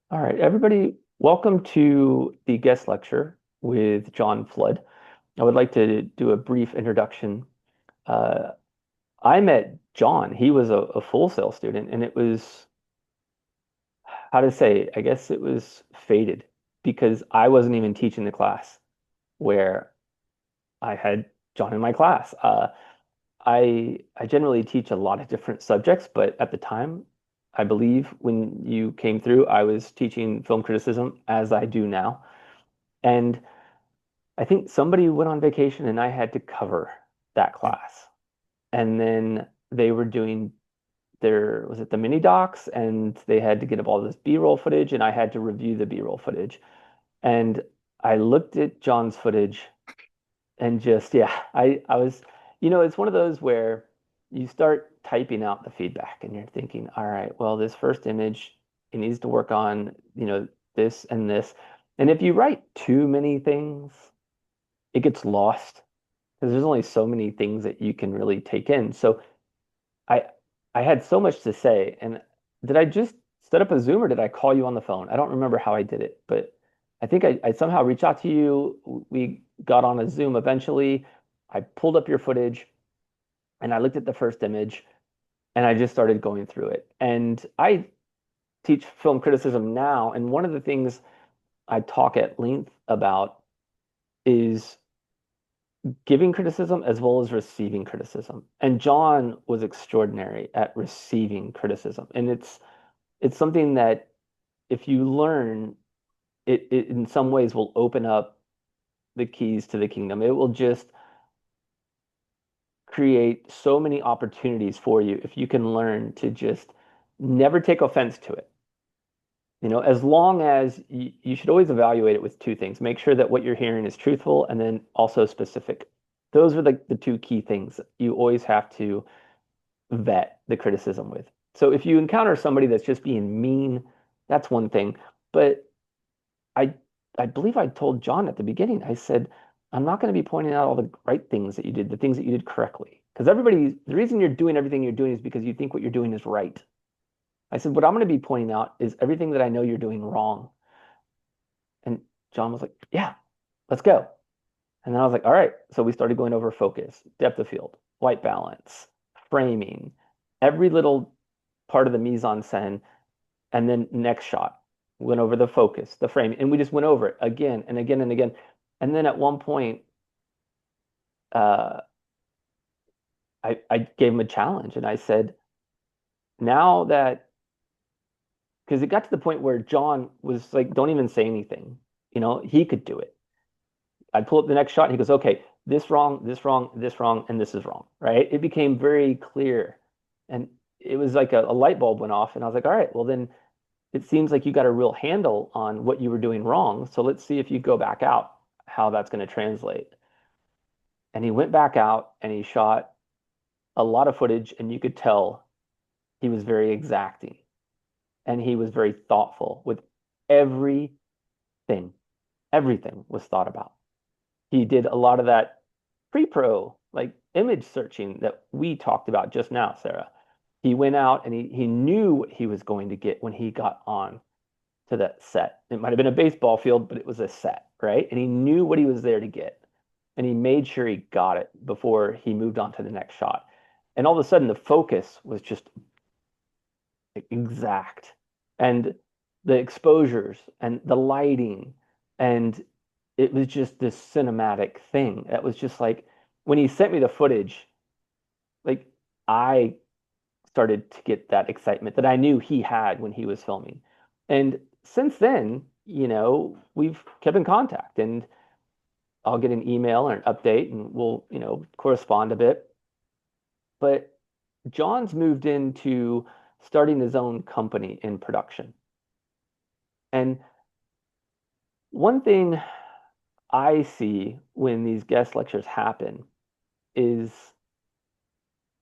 All right, everybody, welcome to the guest lecture with Jon Flood. I would like to do a brief introduction. Uh, I met John. He was a Full Sail student, and it was, how to say, I guess it was fated because I wasn't even teaching the class where I had John in my class. I generally teach a lot of different subjects, but at the time, I believe when you came through, I was teaching film criticism as I do now. And I think somebody went on vacation and I had to cover that class. And then they were doing was it the mini docs? And they had to get up all this B-roll footage and I had to review the B-roll footage. And I looked at John's footage and just, yeah, I was, it's one of those where you start typing out the feedback and you're thinking, all right, well, this first image, it needs to work on, this and this. And if you write too many things, it gets lost because there's only so many things that you can really take in. So I I had so much to say, and did I just set up a Zoom or did I call you on the phone? I don't remember how I did it, but I think I somehow reached out to you. We got on a Zoom eventually. I pulled up your footage and I looked at the first image and I just started going through it. And I teach film criticism now, and one of the things I talk at length about is giving criticism as well as receiving criticism. And John was extraordinary at receiving criticism. And it's something that if you learn, it in some ways will open up the keys to the kingdom. It will just create so many opportunities for you if you can learn to just never take offense to it. As long as you should always evaluate it with two things. Make sure that what you're hearing is truthful and then also specific. Those are the two key things you always have to vet the criticism with. So if you encounter somebody that's just being mean, that's one thing. But I I believe I told John at the beginning, I said, I'm not going to be pointing out all the right things that you did, the things that you did correctly. Because the reason you're doing everything you're doing is because you think what you're doing is right. I said, what I'm going to be pointing out is everything that I know you're doing wrong. And John was like, yeah, let's go. And then I was like, all right. So we started going over focus, depth of field, white balance, framing, every little part of the mise en scène, and then next shot. We went over the focus, the frame, and we just went over it again and again and again. And then at one point, uh, I gave him a challenge and I said, now that, because it got to the point where John was like, don't even say anything. He could do it. I'd pull up the next shot and he goes, okay, this wrong, this wrong, this wrong, and this is wrong, right? It became very clear. And it was like a light bulb went off. And I was like, all right, well, then it seems like you got a real handle on what you were doing wrong. So let's see if you go back out, how that's going to translate. And he went back out and he shot a lot of footage, and you could tell he was very exacting and he was very thoughtful with everything. Everything was thought about. He did a lot of that pre-pro, like image searching that we talked about just now, Sarah. He went out and he knew what he was going to get when he got on to that set. It might have been a baseball field, but it was a set, right? And he knew what he was there to get. And he made sure he got it before he moved on to the next shot. And all of a sudden, the focus was just exact. And the exposures and the lighting. And it was just this cinematic thing. That was just like when he sent me the footage, like I started to get that excitement that I knew he had when he was filming. And since then, we've kept in contact and I'll get an email or an update and we'll, correspond a bit. But John's moved into starting his own company in production. And one thing I see when these guest lectures happen is,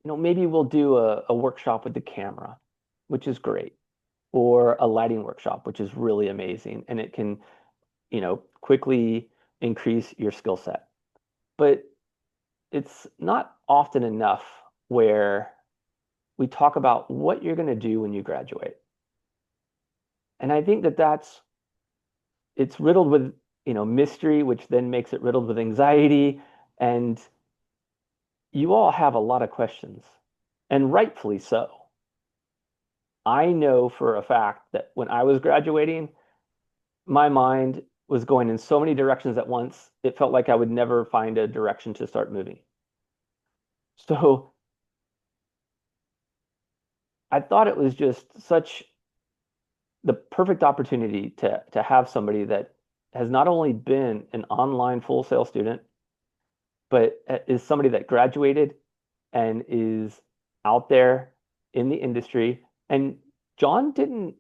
maybe we'll do a workshop with the camera, which is great, or a lighting workshop, which is really amazing. And it can, quickly increase your skill set. But it's not often enough where we talk about what you're going to do when you graduate. And I think that it's riddled with, mystery, which then makes it riddled with anxiety. And you all have a lot of questions, and rightfully so. I know for a fact that when I was graduating, my mind was going in so many directions at once, it felt like I would never find a direction to start moving. So I thought it was just such the perfect opportunity to have somebody that has not only been an online Full Sail student, but is somebody that graduated and is out there in the industry. And John didn't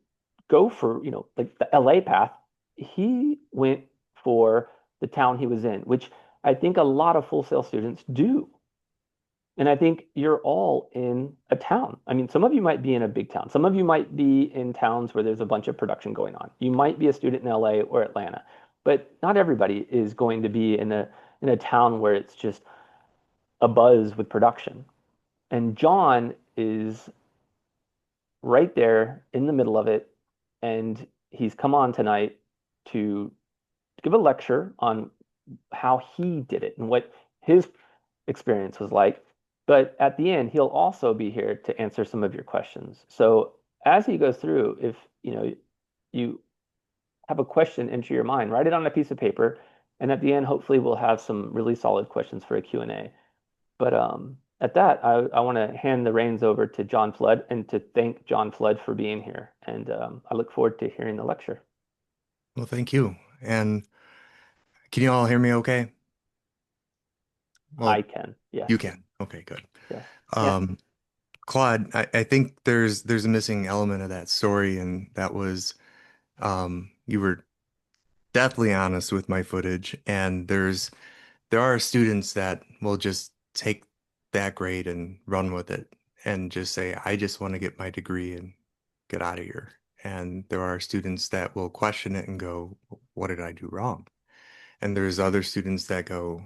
go for, like the LA path. He went for the town he was in, which I think a lot of Full Sail students do. And I think you're all in a town. I mean, some of you might be in a big town. Some of you might be in towns where there's a bunch of production going on. You might be a student in LA or Atlanta, but not everybody is going to be in a town where it's just a buzz with production. And John is right there in the middle of it, and he's come on tonight to give a lecture on how he did it and what his experience was like. But at the end, he'll also be here to answer some of your questions. So as he goes through, if you have a question into your mind, write it on a piece of paper, and at the end, hopefully, we'll have some really solid questions for a Q&A. But at that, I want to hand the reins over to Jon Flood and to thank Jon Flood for being here. And I look forward to hearing the lecture. Well, thank you. And can you all hear me okay? I Well, can. Yes. you can. Okay, good. Yes. Yeah. Um, Claude, I think there's a missing element of that story, and that was you were definitely honest with my footage, and there are students that will just take that grade and run with it and just say, I just want to get my degree and get out of here. And there are students that will question it and go, what did I do wrong? And there's other students that go,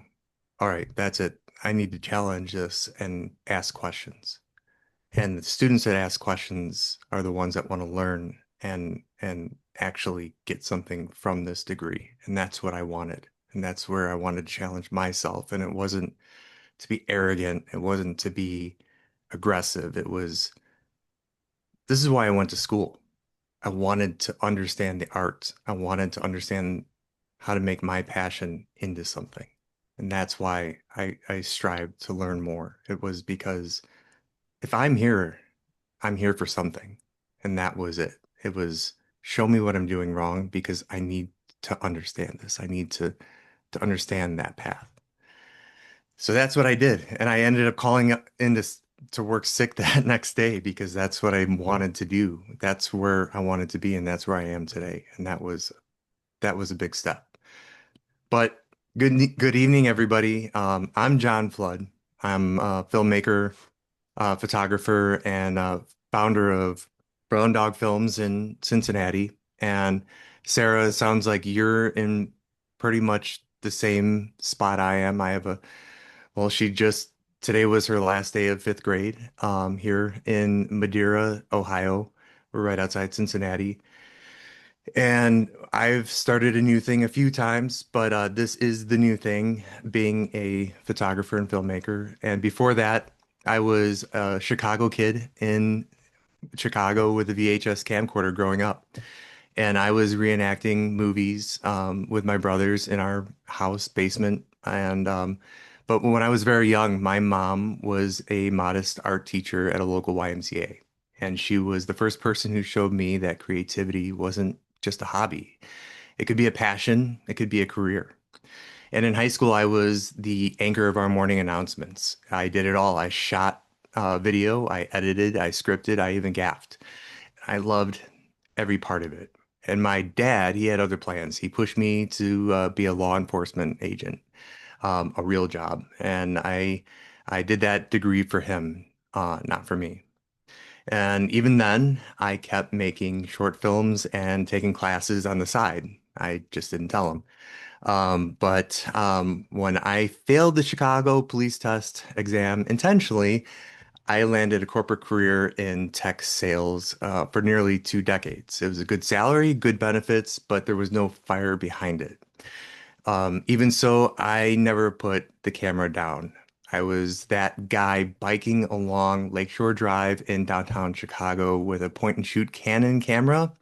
all right, that's it. I need to challenge this and ask questions. And the students that ask questions are the ones that want to learn and actually get something from this degree. And that's what I wanted. And that's where I wanted to challenge myself. And it wasn't to be arrogant. It wasn't to be aggressive. It was, this is why I went to school. I wanted to understand the art. I wanted to understand how to make my passion into something. And that's why I strived to learn more. It was because if I'm here for something. And that was it. It was show me what I'm doing wrong because I need to understand this. I need to understand that path. So that's what I did. And I ended up calling up in to work sick that next day because that's what I wanted to do. That's where I wanted to be, and that's where I am today. And that was a big step. But good evening, everybody. I'm Jon Flood. I'm a filmmaker, photographer, and founder of Brown Dog Films in Cincinnati. And Sarah, it sounds like you're in pretty much the same spot I am. Well, she just today was her last day of fifth grade here in Madeira, Ohio. We're right outside Cincinnati. And I've started a new thing a few times, but this is the new thing, being a photographer and filmmaker. And before that, I was a Chicago kid in Chicago with a VHS camcorder growing up. And I was reenacting movies with my brothers in our house basement. But when I was very young, my mom was a modest art teacher at a local YMCA. And she was the first person who showed me that creativity wasn't just a hobby. It could be a passion, it could be a career. And in high school, I was the anchor of our morning announcements. I did it all. I shot video, I edited, I scripted, I even gaffed. I loved every part of it. And my dad, he had other plans. He pushed me to be a law enforcement agent, a real job. And I did that degree for him, not for me. And even then, I kept making short films and taking classes on the side. I just didn't tell him. When I failed the Chicago police test exam intentionally, I landed a corporate career in tech sales for nearly 2 decades. It was a good salary, good benefits, but there was no fire behind it. Even so, I never put the camera down. I was that guy biking along Lakeshore Drive in downtown Chicago with a point and shoot Canon camera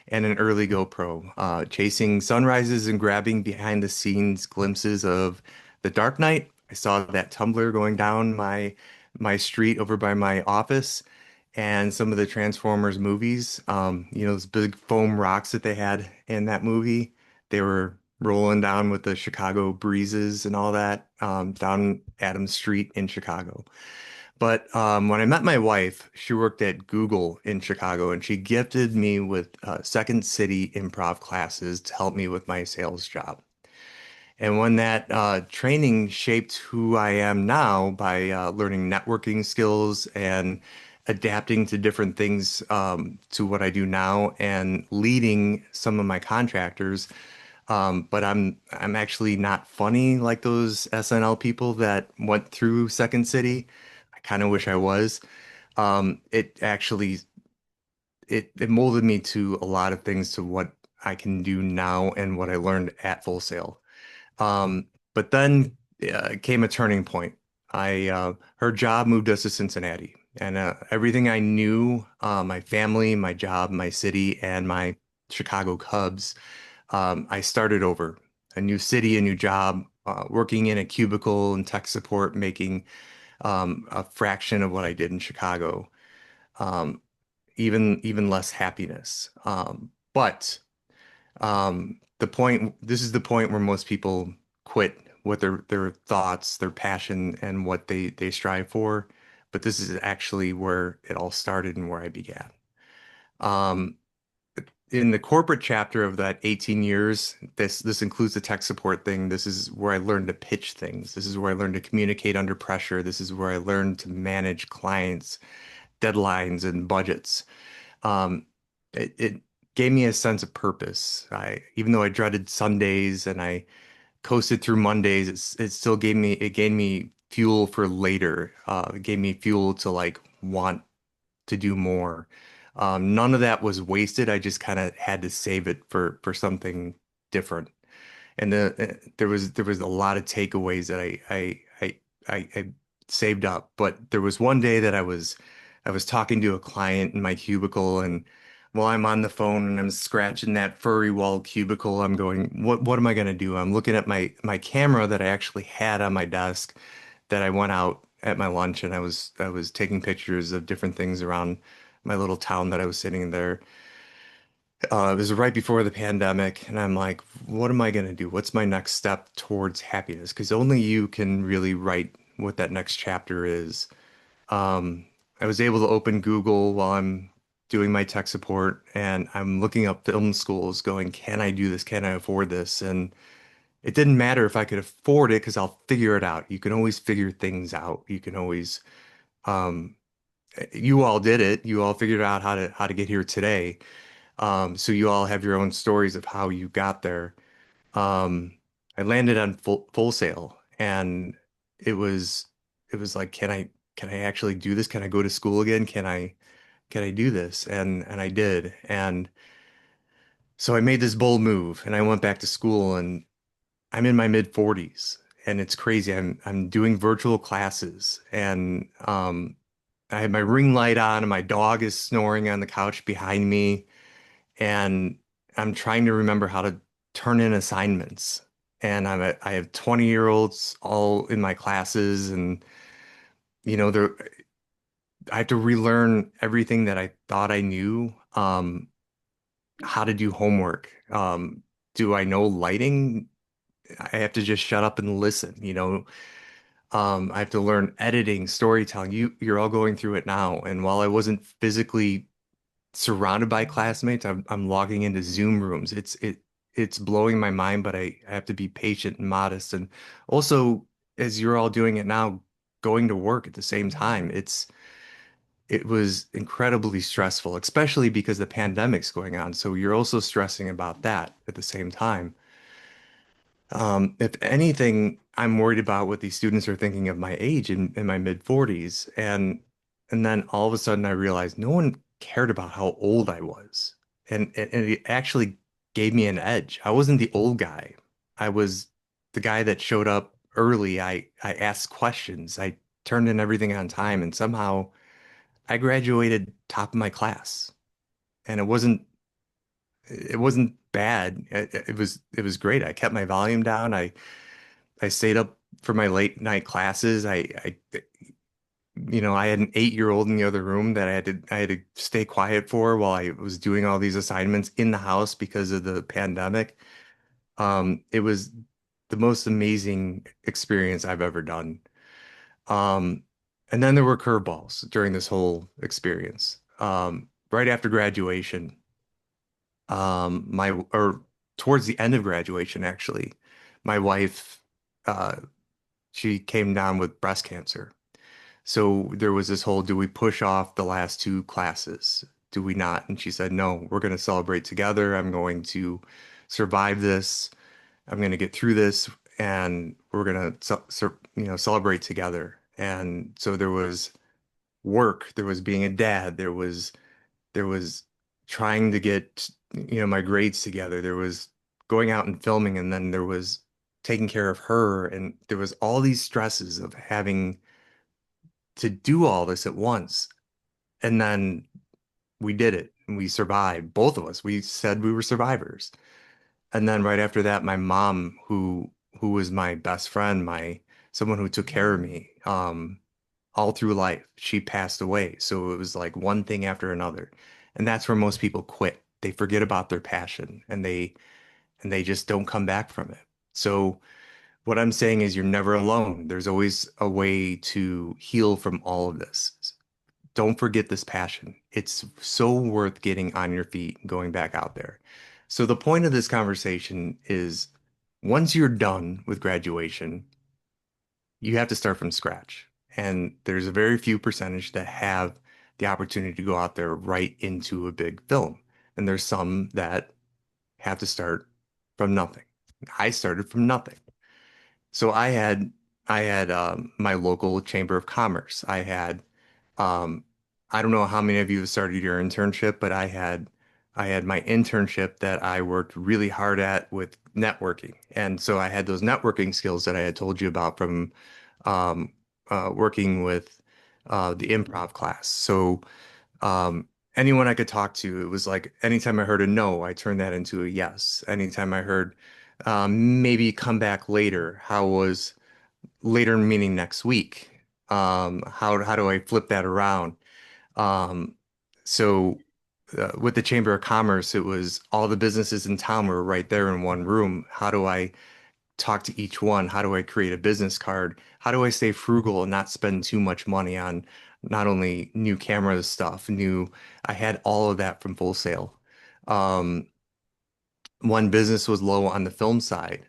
and an early GoPro, chasing sunrises and grabbing behind the scenes glimpses of the Dark Knight. I saw that tumbler going down my street over by my office and some of the Transformers movies. Those big foam rocks that they had in that movie. They were rolling down with the Chicago breezes and all that, down Adams Street in Chicago. But when I met my wife, she worked at Google in Chicago, and she gifted me with Second City improv classes to help me with my sales job. And when that training shaped who I am now by learning networking skills and adapting to different things, to what I do now and leading some of my contractors. But I'm actually not funny like those SNL people that went through Second City. I kind of wish I was. It actually it molded me to a lot of things to what I can do now and what I learned at Full Sail. But then came a turning point. Her job moved us to Cincinnati, and everything I knew, my family, my job, my city, and my Chicago Cubs, I started over. A new city, a new job, working in a cubicle and tech support, making a fraction of what I did in Chicago. Um, even less happiness. But this is the point where most people quit what their thoughts, their passion, and what they strive for. But this is actually where it all started and where I began. Um, in the corporate chapter of that 18 years, this includes the tech support thing. This is where I learned to pitch things. This is where I learned to communicate under pressure. This is where I learned to manage clients, deadlines, and budgets. Um, it gave me a sense of purpose. Even though I dreaded Sundays and I coasted through Mondays, it still gave me fuel for later. It gave me fuel to like want to do more. None of that was wasted. I just kind of had to save it for something different. And there was a lot of takeaways that I saved up. But there was one day that I was talking to a client in my cubicle, and while I'm on the phone and I'm scratching that furry wall cubicle, I'm going, what am I gonna do? I'm looking at my camera that I actually had on my desk that I went out at my lunch, and I was taking pictures of different things around my little town that I was sitting there. It was right before the pandemic, and I'm like, what am I going to do? What's my next step towards happiness? Because only you can really write what that next chapter is. Um, I was able to open Google while I'm doing my tech support, and I'm looking up film schools going, can I do this? Can I afford this? And it didn't matter if I could afford it because I'll figure it out. You can always figure things out. You can always, um, you all did it. You all figured out how to get here today. So you all have your own stories of how you got there. Um, I landed on full Sail, and it was it was like, can I actually do this? Can I go to school again? Can I do this? And I did. And so I made this bold move, and I went back to school, and I'm in my mid 40s, and it's crazy. I'm doing virtual classes, and I had my ring light on, and my dog is snoring on the couch behind me, and I'm trying to remember how to turn in assignments. And I have 20-year-olds all in my classes, and they're I have to relearn everything that I thought I knew. How to do homework. Do I know lighting? I have to just shut up and listen. I have to learn editing, storytelling. You're all going through it now. And while I wasn't physically surrounded by classmates, I'm logging into Zoom rooms. It's blowing my mind, but I have to be patient and modest. And also, as you're all doing it now, going to work at the same time, it was incredibly stressful, especially because the pandemic's going on. So you're also stressing about that at the same time. If anything, I'm worried about what these students are thinking of my age in my mid 40s. And And then all of a sudden I realized no one cared about how old I was. And it actually gave me an edge. I wasn't the old guy. I was the guy that showed up early. I asked questions. I turned in everything on time, and somehow I graduated top of my class. And it wasn't bad. It was great. I kept my volume down. I stayed up for my late night classes. I had an 8-year-old in the other room that I had to stay quiet for while I was doing all these assignments in the house because of the pandemic. It was the most amazing experience I've ever done. Um, and then there were curveballs during this whole experience. Right after graduation, my or towards the end of graduation, actually, my wife, uh, she came down with breast cancer. So there was this whole, do we push off the last two classes? Do we not? And she said, no, we're going to celebrate together. I'm going to survive this. I'm going to get through this, and we're going to, celebrate together. And so there was work, there was being a dad, there was trying to get, my grades together. There was going out and filming, and then there was taking care of her, and there was all these stresses of having to do all this at once. And then we did it and we survived. Both of us. We said we were survivors. And then right after that, my mom, who was my best friend, my someone who took care of me, all through life, she passed away. So it was like one thing after another. And that's where most people quit. They forget about their passion and they just don't come back from it. So what I'm saying is you're never alone. There's always a way to heal from all of this. Don't forget this passion. It's so worth getting on your feet and going back out there. So the point of this conversation is once you're done with graduation, you have to start from scratch. And there's a very few percentage that have the opportunity to go out there right into a big film. And there's some that have to start from nothing. I started from nothing. So I had my local chamber of commerce. Um, I don't know how many of you have started your internship, but I had my internship that I worked really hard at with networking. And so I had those networking skills that I had told you about from um, working with the improv class. So anyone I could talk to, it was like anytime I heard a no, I turned that into a yes. Anytime I heard maybe come back later, how was later meaning next week? How do I flip that around? Um, so with the Chamber of Commerce, it was all the businesses in town were right there in one room. How do I talk to each one? How do I create a business card? How do I stay frugal and not spend too much money on not only new camera stuff, I had all of that from Full Sail. Um, one business was low on the film side.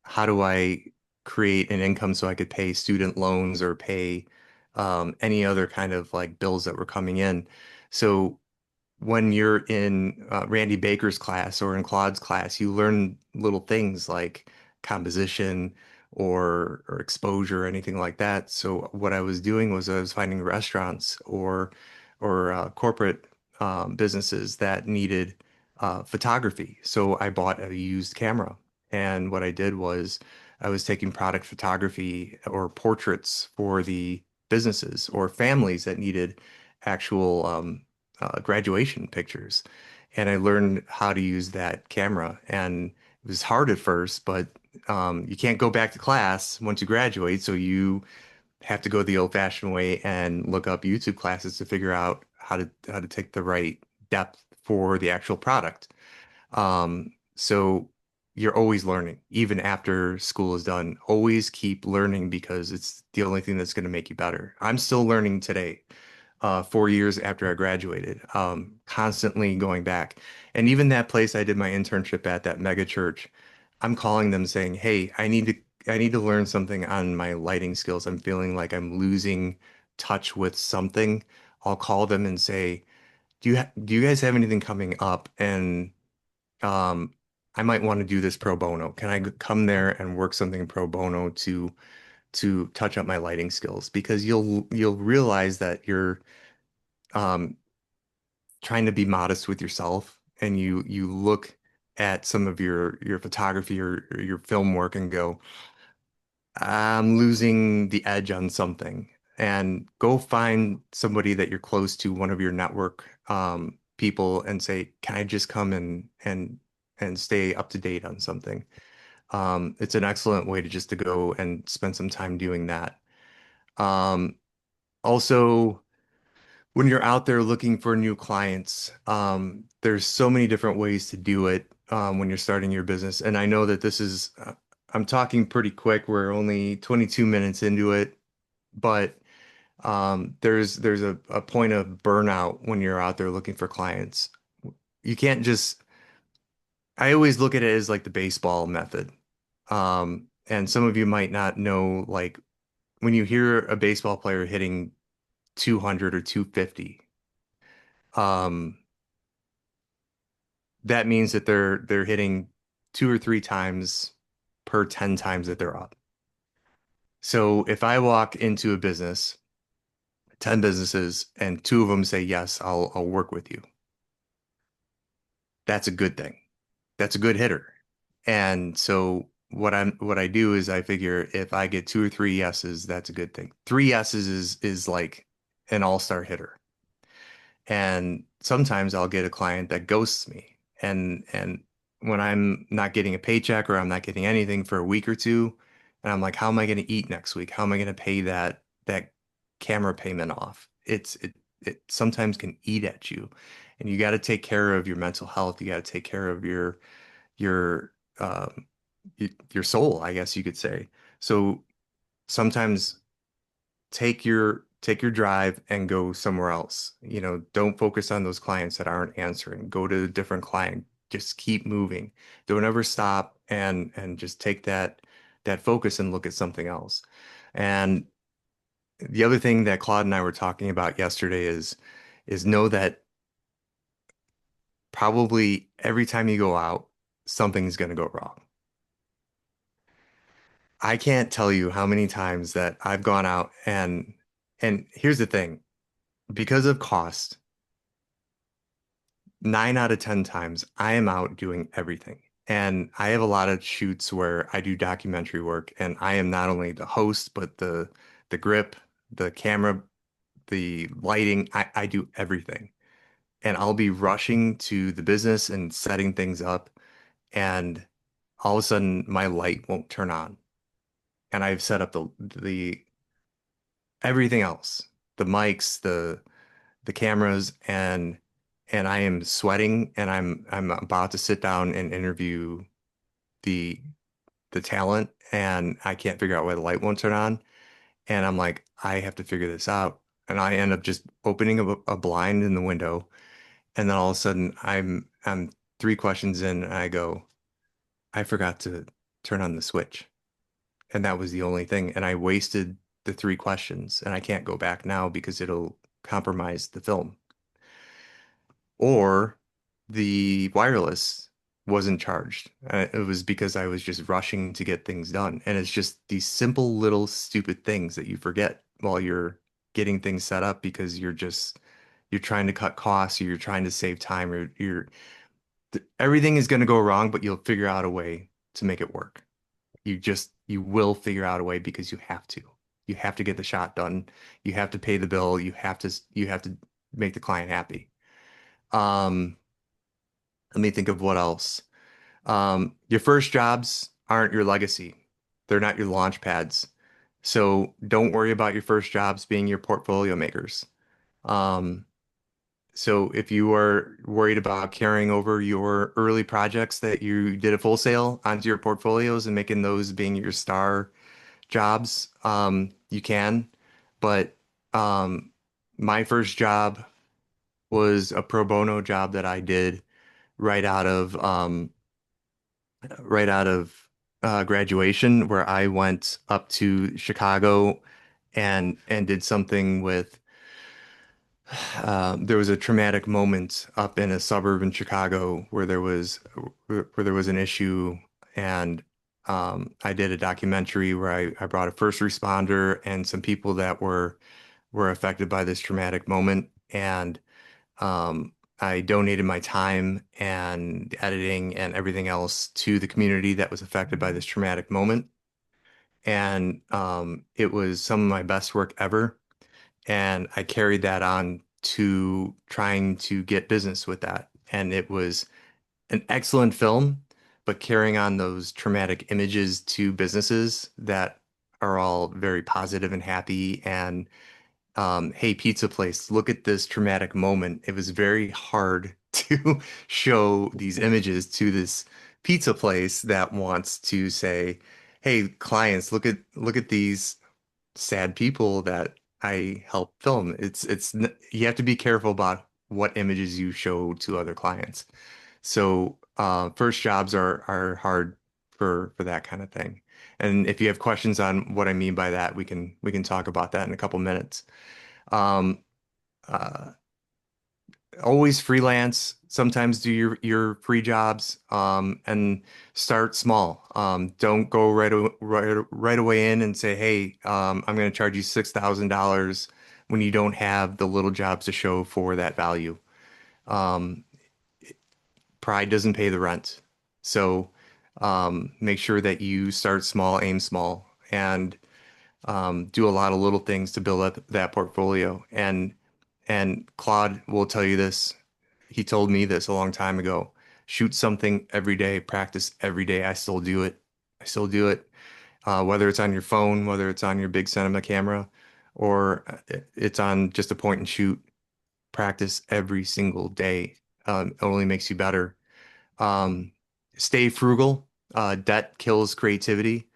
How do I create an income so I could pay student loans or pay any other kind of like bills that were coming in? So when you're in Randy Baker's class or in Claude's class, you learn little things like composition or exposure or anything like that. So what I was doing was I was finding restaurants or corporate businesses that needed photography. So I bought a used camera, and what I did was I was taking product photography or portraits for the businesses or families that needed actual graduation pictures. And I learned how to use that camera. And it was hard at first, but you can't go back to class once you graduate. So you have to go the old-fashioned way and look up YouTube classes to figure out how to take the right depth for the actual product. So you're always learning, even after school is done. Always keep learning because it's the only thing that's going to make you better. I'm still learning today, 4 years after I graduated, constantly going back. And even that place I did my internship at, that mega church, I'm calling them saying, "Hey, I need to learn something on my lighting skills. I'm feeling like I'm losing touch with something." I'll call them and say, do you guys have anything coming up? And um, I might want to do this pro bono. Can I come there and work something pro bono to to touch up my lighting skills because you'll realize that you're um, trying to be modest with yourself and you look at some of your photography or your film work and go, I'm losing the edge on something. And go find somebody that you're close to, one of your network people, and say, can I just come and stay up to date on something? It's an excellent way to just to go and spend some time doing that. Um, Also, when you're out there looking for new clients, there's so many different ways to do it when you're starting your business. And I know that I'm talking pretty quick. We're only 22 minutes into it, but there's a point of burnout when you're out there looking for clients. You can't just, I always look at it as like the baseball method. And some of you might not know, like when you hear a baseball player hitting 200 or 250, um, that means that they're hitting two or three times per 10 times that they're up. So if I walk into a business, 10 businesses, and two of them say, yes, I'll work with you, that's a good thing. That's a good hitter. And so what I do is I figure if I get two or three yeses, that's a good thing. Three yeses is like an all-star hitter. And sometimes I'll get a client that ghosts me. And when I'm not getting a paycheck or I'm not getting anything for a week or two, and I'm like, how am I going to eat next week? How am I going to pay that camera payment off? It sometimes can eat at you. And you got to take care of your mental health. You got to take care of your um your soul, I guess you could say. So sometimes take your drive and go somewhere else. You know, don't focus on those clients that aren't answering. Go to a different client. Just keep moving. Don't ever stop and just take that focus and look at something else. And the other thing that Claude and I were talking about yesterday is know that probably every time you go out, something's going to go wrong. I can't tell you how many times that I've gone out and here's the thing, because of cost, 9 out of 10 times I am out doing everything. And I have a lot of shoots where I do documentary work and I am not only the host, but the grip, the camera, the lighting, I do everything. And I'll be rushing to the business and setting things up, and all of a sudden my light won't turn on. And I've set up the everything else, the mics, the cameras, and I am sweating and I'm about to sit down and interview the the talent and I can't figure out why the light won't turn on. And I'm like, I have to figure this out. And I end up just opening a blind in the window. And then all of a sudden I'm three questions in and I go, I forgot to turn on the switch. And that was the only thing. And I wasted the three questions and I can't go back now because it'll compromise the film. Or the wireless wasn't charged. It was because I was just rushing to get things done. And it's just these simple little stupid things that you forget while you're getting things set up because you're trying to cut costs or you're trying to save time or everything is going to go wrong, but you'll figure out a way to make it work. You will figure out a way because you have to. You have to get the shot done. You have to pay the bill. You have to make the client happy. Um, Let me think of what else. Your first jobs aren't your legacy. They're not your launch pads. So don't worry about your first jobs being your portfolio makers. Um, so if you are worried about carrying over your early projects that you did a full sale onto your portfolios and making those being your star jobs, you can. But um, my first job was a pro bono job that I did right out of right out of graduation, where I went up to Chicago and did something with. There was a traumatic moment up in a suburb in Chicago where there was an issue, and I did a documentary where I brought a first responder and some people that were affected by this traumatic moment, and um, I donated my time and editing and everything else to the community that was affected by this traumatic moment. And it was some of my best work ever. And I carried that on to trying to get business with that. And it was an excellent film, but carrying on those traumatic images to businesses that are all very positive and happy and hey, pizza place, look at this traumatic moment. It was very hard to show these images to this pizza place that wants to say, hey, clients, look at these sad people that I help film. You have to be careful about what images you show to other clients. So first jobs are hard for that kind of thing. And if you have questions on what I mean by that, we can talk about that in a couple minutes. Um, uh, Always freelance. Sometimes do your free jobs, and start small. Don't go right away in and say, "Hey, I'm going to charge you $6,000" when you don't have the little jobs to show for that value. Um, Pride doesn't pay the rent, so make sure that you start small, aim small, and do a lot of little things to build up that portfolio. And Claude will tell you this. He told me this a long time ago. Shoot something every day, practice every day. I still do it. I still do it. Whether it's on your phone, whether it's on your big cinema camera, or it's on just a point and shoot. Practice every single day. It only makes you better. Um, Stay frugal. Debt kills creativity.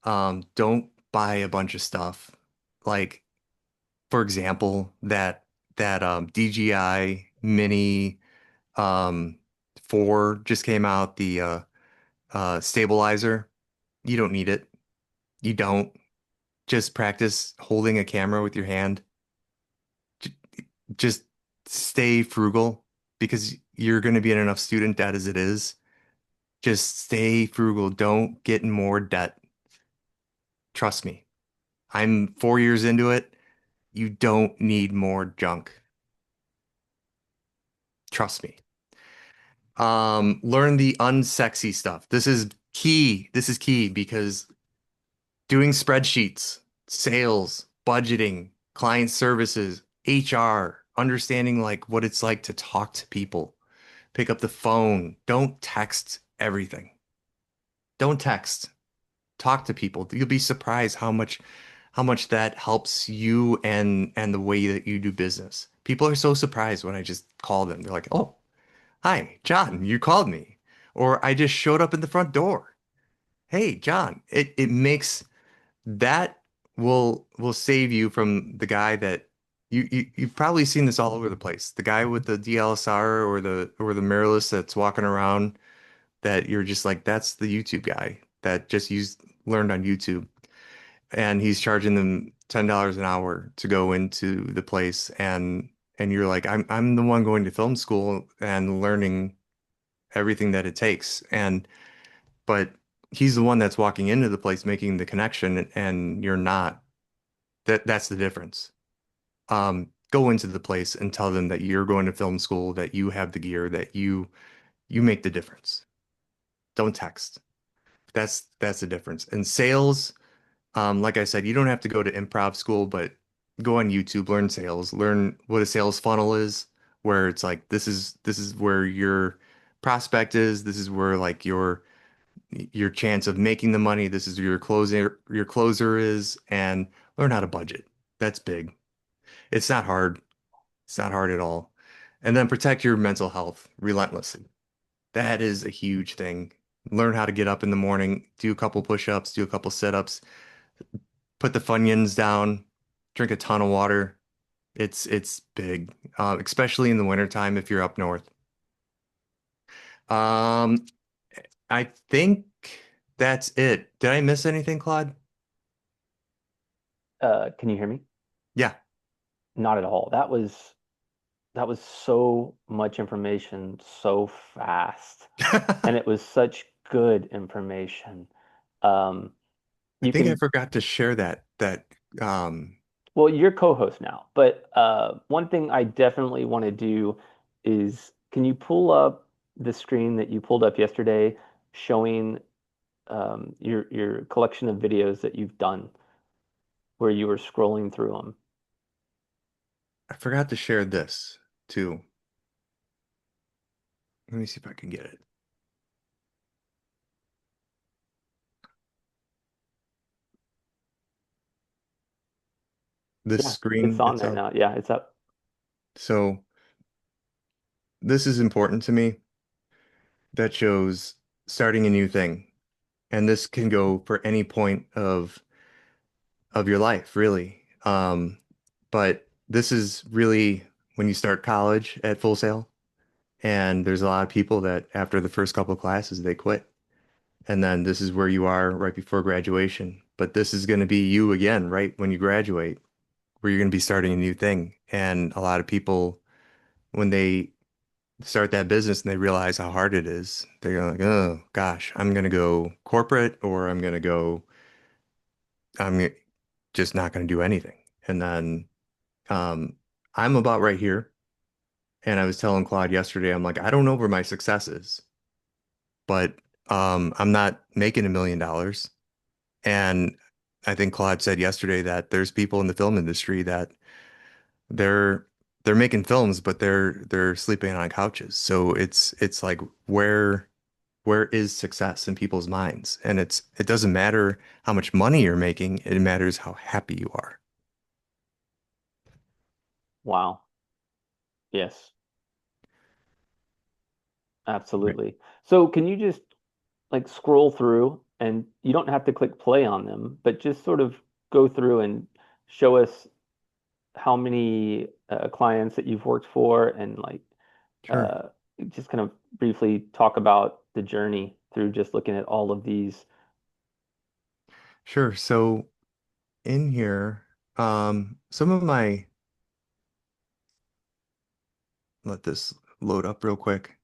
Don't buy a bunch of stuff. Like, for example, that DJI Mini um 4 just came out, the stabilizer. You don't need it. You don't. Just practice holding a camera with your hand. J- Just stay frugal because you're going to be in enough student debt as it is. Just stay frugal. Don't get in more debt. Trust me. I'm 4 years into it. You don't need more junk. Trust me. Learn the unsexy stuff. This is key. This is key because doing spreadsheets, sales, budgeting, client services, HR, understanding like what it's like to talk to people, pick up the phone. Don't text everything. Don't text. Talk to people. You'll be surprised how much that helps you and the way that you do business. People are so surprised when I just call them. They're like, "Oh, hi, John, you called me." Or I just showed up in the front door. Hey, John. It makes that will save you from the guy that you've probably seen this all over the place. The guy with the DLSR or the mirrorless that's walking around that you're just like, that's the YouTube guy that just learned on YouTube. And he's charging them $10 an hour to go into the place, and you're like, I'm the one going to film school and learning everything that it takes. But he's the one that's walking into the place making the connection, and you're not. That's the difference. Go into the place and tell them that you're going to film school, that you have the gear, that you make the difference. Don't text. That's the difference. And sales, like I said, you don't have to go to improv school, but go on YouTube, learn sales, learn what a sales funnel is, where it's like this is where your prospect is, this is where like your chance of making the money, this is your closer is, and learn how to budget. That's big. It's not hard. It's not hard at all. And then protect your mental health relentlessly. That is a huge thing. Learn how to get up in the morning, do a couple push-ups, do a couple sit-ups, put the Funyuns down, drink a ton of water. It's big, especially in the wintertime if you're up north. Um, I think that's it. Did I miss anything, Claude? Can you hear me? Yeah. Not at all. That was so much information so fast, and it was such good information. Um, I you think I can, forgot to share that well, you're co-host now, but one thing I definitely want to do is can you pull up the screen that you pulled up yesterday showing your collection of videos that you've done where you were scrolling through them? I forgot to share this too. Let me see if I can get it. This Yeah, it's screen on there itself. now. Yeah, it's up. So this is important to me. That shows starting a new thing. And this can go for any point of your life, really. But this is really when you start college at Full Sail, and there's a lot of people that after the first couple of classes they quit. And then this is where you are right before graduation. But this is going to be you again, right when you graduate, where you're going to be starting a new thing. And a lot of people, when they start that business and they realize how hard it is, they're like, oh gosh, I'm going to go corporate or I'm just not going to do anything. And then um, I'm about right here. And I was telling Claude yesterday, I'm like, I don't know where my success is, but I'm not making $1 million. And I think Claude said yesterday that there's people in the film industry that they're they're making films, but they're sleeping on couches. So it's like where is success in people's minds? And it doesn't matter how much money you're making, it matters how happy you are. Wow. Yes, Right. absolutely. So can you just like scroll through and you don't have to click play on them, but just sort of go through and show us how many clients that you've worked for and like Sure. uh, just kind of briefly talk about the journey through just looking at all of these. Sure. So in here, some of my let this load up real quick.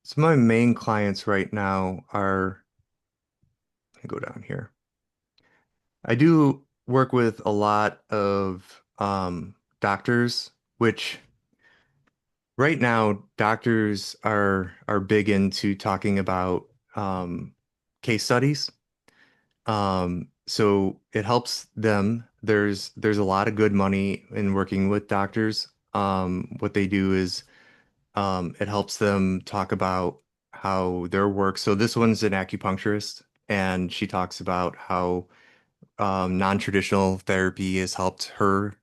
Some of my main clients right now are, let me go down here. I do work with a lot of doctors, which right now doctors are big into talking about case studies. So it helps them. There's a lot of good money in working with doctors. What they do is it helps them talk about how their work. So this one's an acupuncturist, and she talks about how non-traditional therapy has helped her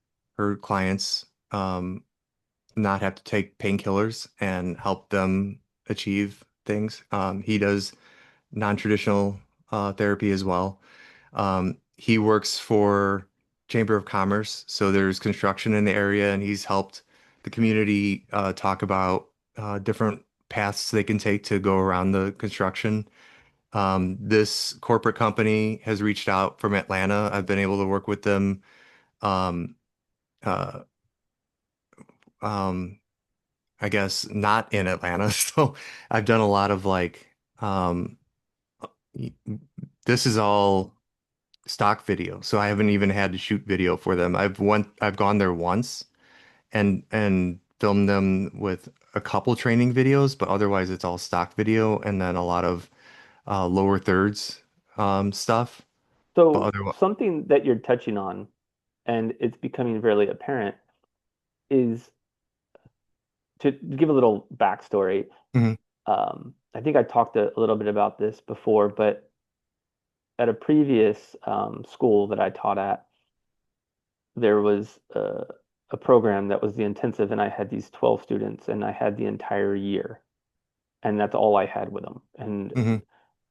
clients not have to take painkillers and help them achieve things. He does non-traditional therapy as well. He works for Chamber of Commerce, so there's construction in the area, and he's helped the community talk about different paths they can take to go around the construction. This corporate company has reached out from Atlanta. I've been able to work with them. Um, uh, um, I guess not in Atlanta. So I've done a lot of like, um, y- this is all stock video. So I haven't even had to shoot video for them. I've gone there once and filmed them with a couple training videos, but otherwise it's all stock video and then a lot of lower thirds stuff. But So otherwise, something that you're touching on, and it's becoming fairly apparent, is to give a little backstory. Mhm, I think I talked a little bit about this before, but at a previous school that I taught at, there was a program that was the intensive, and I had these 12 students, and I had the entire year, and that's all I had with them. And mhm,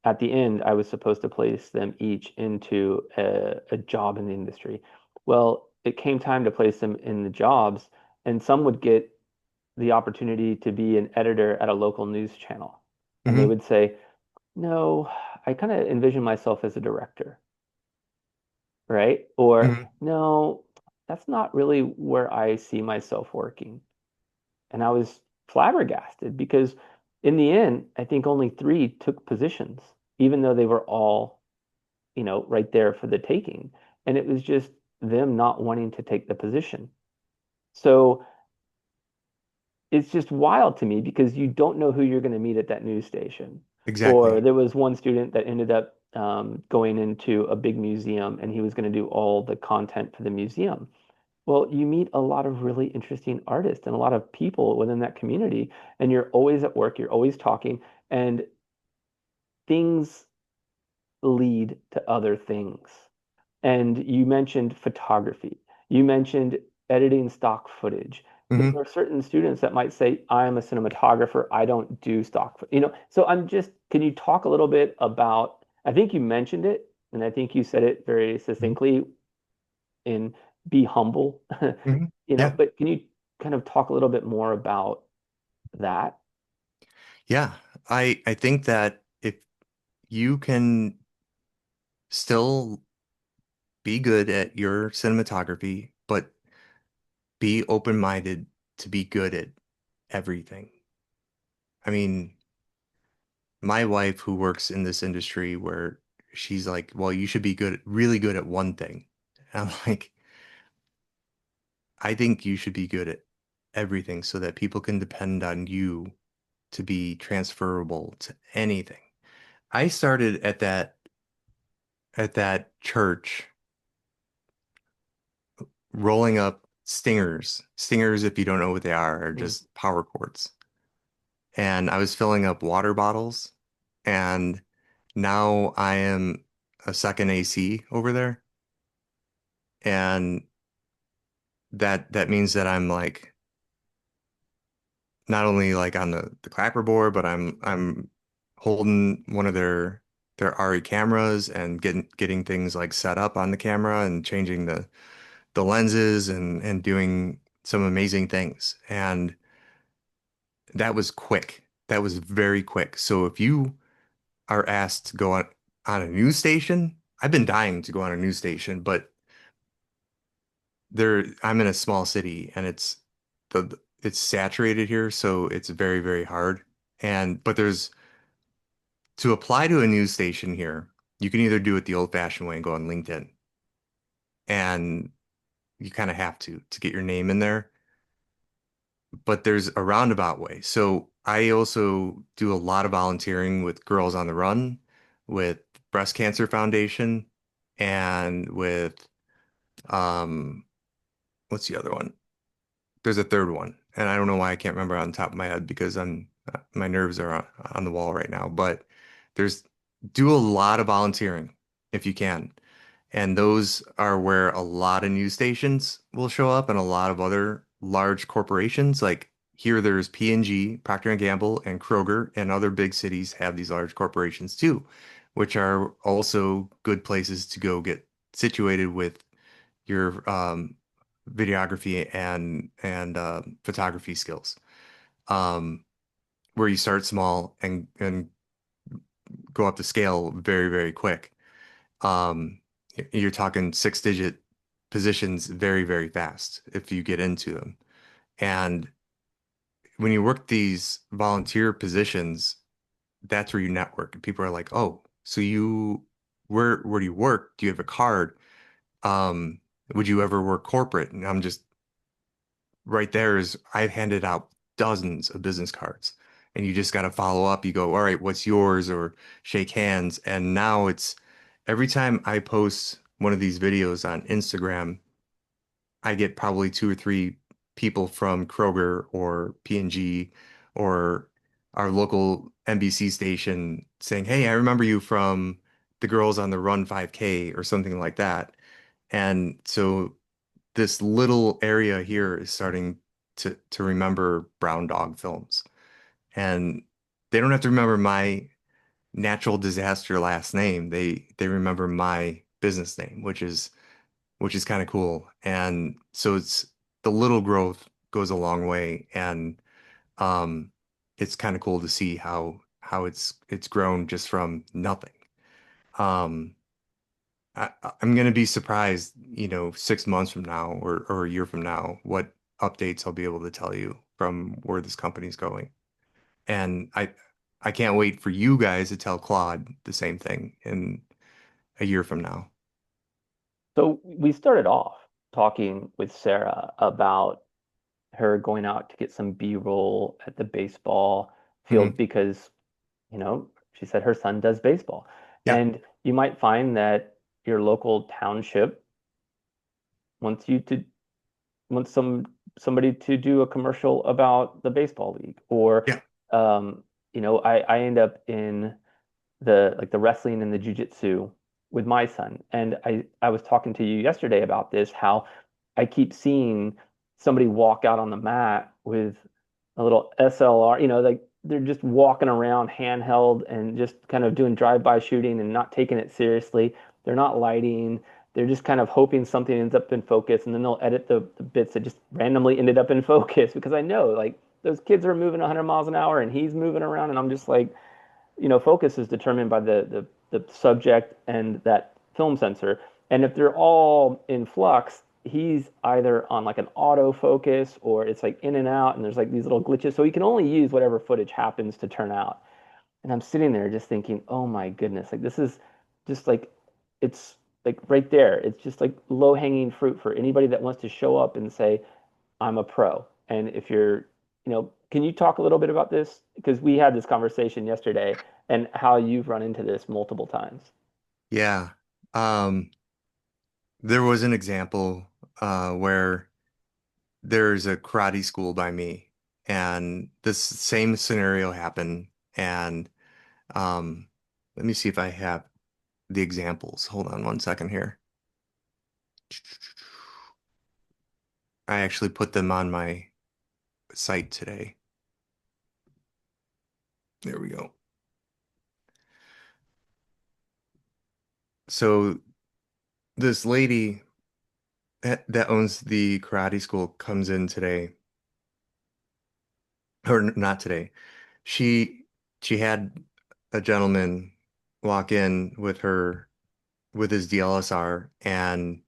at the end, I was supposed to place them each into a job in the industry. Well, it came time to place them in the jobs, and some would get the opportunity to be an editor at a local news channel. And they mhm, would say, no, I kind of envision myself as a director, right? Or, mhm. no, that's not really where I see myself working. And I was flabbergasted because in the end, I think only three took positions. even though they were all, right there for the taking. And it was just them not wanting to take the position. So it's just wild to me because you don't know who you're going to meet at that news station. Or Exactly. there was one student that ended up going into a big museum and he was going to do all the content for the museum. Well, you meet a lot of really interesting artists and a lot of people within that community, and you're always at work, you're always talking, and things lead to other things. And you mentioned photography. You mentioned editing stock footage. Hmm. There are certain students that might say, I'm a cinematographer, I don't do stock, So can you talk a little bit about, I think you mentioned it, and I think you said it very succinctly in be humble, Hmm. Yeah. but can you kind of talk a little bit more about that? Yeah. I think that if you can still be good at your cinematography, but be open-minded to be good at everything. I mean, my wife who works in this industry where she's like, well, you should be good, really good at one thing. And I'm like, I think you should be good at everything so that people can depend on you to be transferable to anything. I started at that church rolling up stingers. Stingers, if you don't know what they are Mm. just power cords. And I was filling up water bottles, and now I am a second AC over there. And that means that I'm like not only like on the clapper board, but I'm holding one of their RE cameras and getting things like set up on the camera and changing the lenses and doing some amazing things. And that was quick. That was very quick. So if you are asked to go on a news station, I've been dying to go on a news station, but I'm in a small city and it's saturated here, so it's very, very hard. But there's to apply to a news station here, you can either do it the old-fashioned way and go on LinkedIn, and you kind of have to get your name in there. But there's a roundabout way. So I also do a lot of volunteering with Girls on the Run, with Breast Cancer Foundation, and with um, what's the other one? There's a third one, and I don't know why I can't remember on top of my head because my nerves are on the wall right now. But there's do a lot of volunteering if you can. And those are where a lot of news stations will show up and a lot of other large corporations. Like here, there's P&G, Procter and Gamble, and Kroger, and other big cities have these large corporations too, which are also good places to go get situated with your videography and photography skills. Um, where you start small and go up the scale very, very quick. Um, you're talking six-digit positions very, very fast if you get into them. And when you work these volunteer positions, that's where you network. And people are like, "Oh, so where do you work? Do you have a card? Would you ever work corporate?" And I'm just right there is I've handed out dozens of business cards. And you just got to follow up. You go, all right, what's yours? Or shake hands. And now it's every time I post one of these videos on Instagram, I get probably two or three people from Kroger or P&G or our local NBC station saying, hey, I remember you from the Girls on the Run 5K or something like that. And so this little area here is starting to remember brown dog films. And they don't have to remember my natural disaster last name. They remember my business name, which is kind of cool. And so it's the little growth goes a long way. And um it's kind of cool to see how it's grown just from nothing. Um I'm gonna be surprised, 6 months from now or a year from now, what updates I'll be able to tell you from where this company's going. And I can't wait for you guys to tell Claude the same thing in a year from now. So we started off talking with Sarah about her going out to get some B-roll at the baseball field Mhm. because, she said her son does baseball. Yeah, And you might find that your local township wants you to want somebody to do a commercial about the baseball league. Or yeah, um, I end up in the wrestling and the jujitsu with my son. And I was talking to you yesterday about this, how I keep seeing somebody walk out on the mat with a little SLR, like they're just walking around handheld and just kind of doing drive-by shooting and not taking it seriously. They're not lighting. They're just kind of hoping something ends up in focus, and then they'll edit the bits that just randomly ended up in focus because I know like those kids are moving 100 miles an hour and he's moving around, and I'm just like, focus is determined by the subject and that film sensor. And if they're all in flux, he's either on like an autofocus or it's like in and out, and there's like these little glitches. So he can only use whatever footage happens to turn out. And I'm sitting there just thinking, oh my goodness, like this is just like it's like right there. It's just like low hanging fruit for anybody that wants to show up and say, I'm a pro. And if you're, can you talk a little bit about this? Because we had this conversation yesterday and how you've run into this multiple times. yeah. Um, there was an example where there's a karate school by me, and this same scenario happened. And um, let me see if I have the examples. Hold on one second here. I actually put them on my site today. There we go. So this lady that owns the karate school comes in today, or not today. She she had a gentleman walk in with his DLSR, and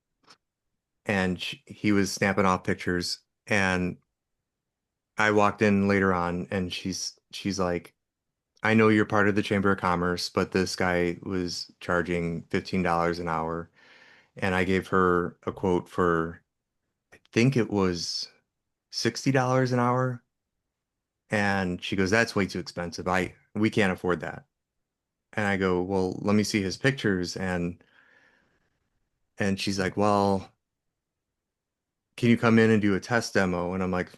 he was snapping off pictures, and I walked in later on, and she's like, I know you're part of the Chamber of Commerce, but this guy was charging $15 an hour. And I gave her a quote for, I think it was $60 an hour. And she goes, that's way too expensive. We can't afford that. And I go, well, let me see his pictures. And she's like, well, can you come in and do a test demo? And I'm like,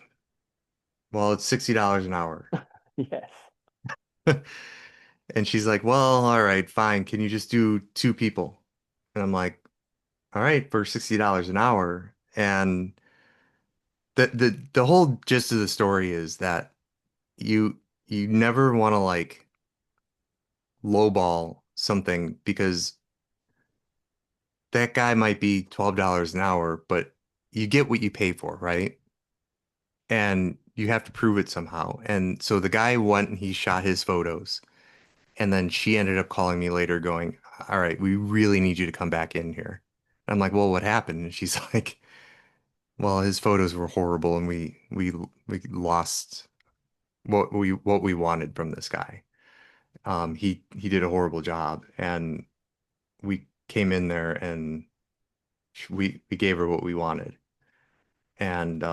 well, it's $60 an hour. Yes. And she's like, well, all right, fine. Can you just do two people? And I'm like, all right, for $60 an hour. And the whole gist of the story is that you you never want to like lowball something because that guy might be $12 an hour, but you get what you pay for, right? And you have to prove it somehow. And so the guy went and he shot his photos. And then she ended up calling me later going, all right, we really need you to come back in here. I'm like, well, what happened? And she's like, well, his photos were horrible and we lost what we wanted from this guy. He did a horrible job, and we came in there and we gave her what we wanted. And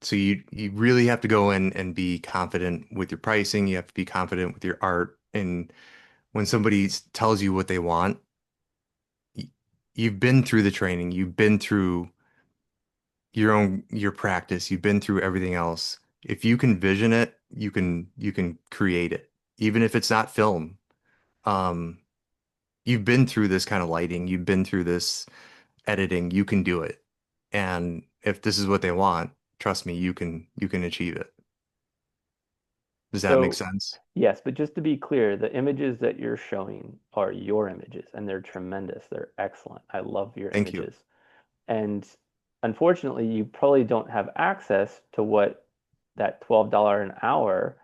so you really have to go in and be confident with your pricing. You have to be confident with your art. And when somebody tells you what they want, you've been through the training, you've been through your practice, you've been through everything else. If you can vision it, you can create it, even if it's not film. Um, you've been through this kind of lighting, you've been through this editing, you can do it. And if this is what they want, trust me, you can achieve it. Does that make So, sense? yes, but just to be clear, the images that you're showing are your images and they're tremendous. They're excellent. I love your Thank you. images. And unfortunately, you probably don't have access to what that $12 an hour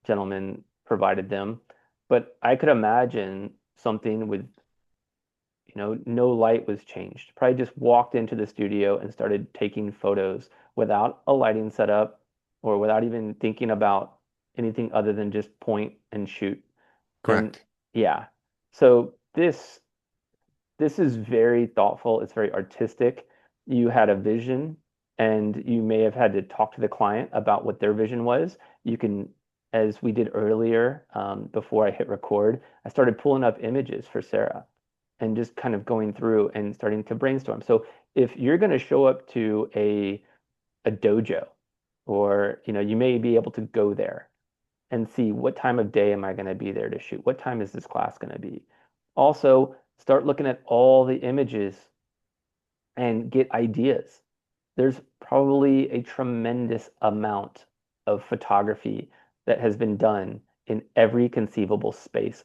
gentleman provided them. But I could imagine something with, no light was changed. Probably just walked into the studio and started taking photos without a lighting setup or without even thinking about anything other than just point and shoot. And Correct. yeah, so this is very thoughtful. It's very artistic. You had a vision, and you may have had to talk to the client about what their vision was. You can, as we did earlier, before I hit record, I started pulling up images for Sarah and just kind of going through and starting to brainstorm. So if you're going to show up to a dojo, or you may be able to go there and see what time of day am I going to be there to shoot? What time is this class going to be? Also, start looking at all the images and get ideas. There's probably a tremendous amount of photography that has been done in every conceivable space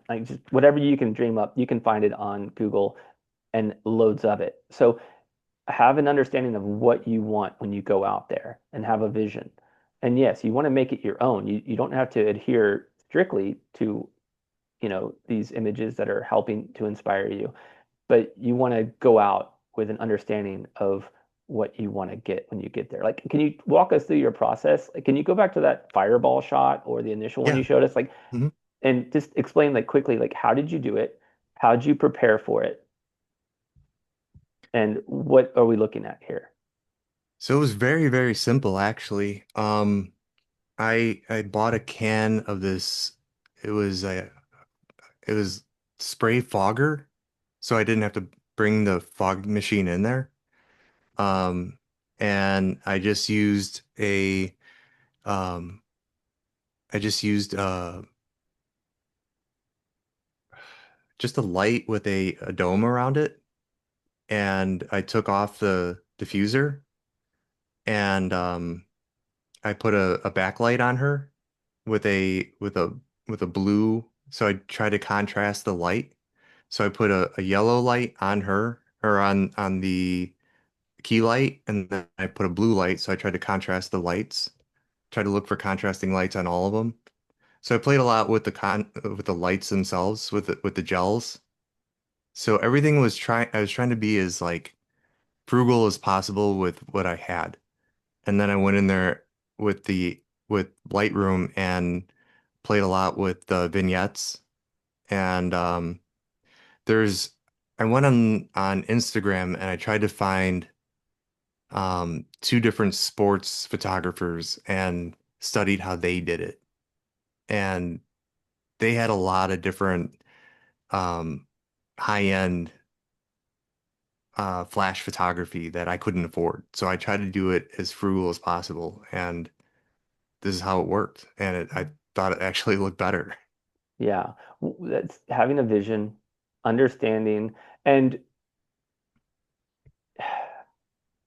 like just whatever you can dream up, you can find it on Google and loads of it. So have an understanding of what you want when you go out there and have a vision. And yes, you want to make it your own. You don't have to adhere strictly to, these images that are helping to inspire you, but you want to go out with an understanding of what you want to get when you get there. Like, can you walk us through your process? Like, can you go back to that fireball shot or the initial one you Yeah. showed us? Like, Mhm. and just explain like quickly, like how did you do it? How did you prepare for it? And what are we looking at here? So it was very, very simple actually. I bought a can of this. It was a it was spray fogger, so I didn't have to bring the fog machine in there. Um, and um I just used just a light with a dome around it, and I took off the diffuser, and I put a backlight on her with a blue. So I try to contrast the light. So I put a yellow light on her, or on the key light, and then I put a blue light. So I tried to contrast the lights. Try to look for contrasting lights on all of them. So I played a lot with the lights themselves, with the gels. So everything I was trying to be as like frugal as possible with what I had. And then I went in there with Lightroom and played a lot with the vignettes. And there's I went on Instagram and I tried to find two different sports photographers and studied how they did it. And they had a lot of different um, high-end flash photography that I couldn't afford. So I tried to do it as frugal as possible, and this is how it worked. And I thought it actually looked better. Yeah, that's having a vision, understanding, and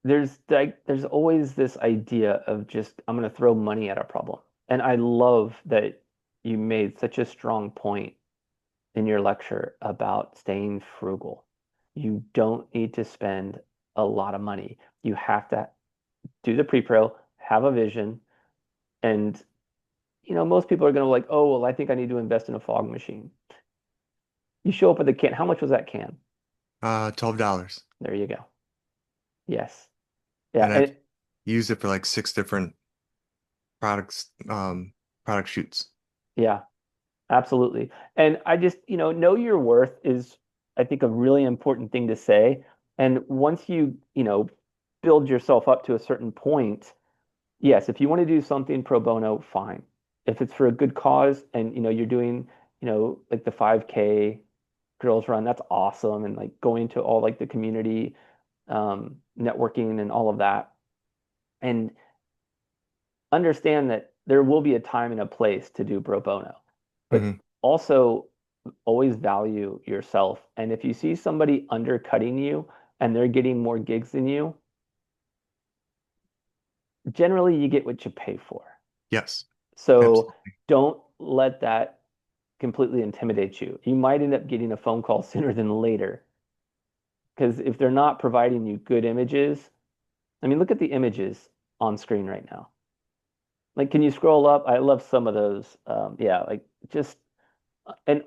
there's always this idea of just I'm going to throw money at a problem. And I love that you made such a strong point in your lecture about staying frugal. You don't need to spend a lot of money. You have to do the pre-pro, have a vision, and most people are going to like, oh, well, I think I need to invest in a fog machine. You show up with a can. How much was that can? $12. There you go. Yes. Yeah. And I've And used it for like six different products, product shoots. yeah, absolutely. And I just, know your worth is, I think, a really important thing to say. And once build yourself up to a certain point, yes, if you want to do something pro bono, fine. If it's for a good cause and, you're doing, like the 5K girls run, that's awesome. And like going to all like the community networking and all of that. And understand that there will be a time and a place to do pro bono, but Hmm. also always value yourself. And if you see somebody undercutting you and they're getting more gigs than you, generally you get what you pay for. Yes, So absolutely. don't let that completely intimidate you. You might end up getting a phone call sooner than later because if they're not providing you good images, I mean, look at the images on screen right now. Like, can you scroll up? I love some of those. Yeah, like just and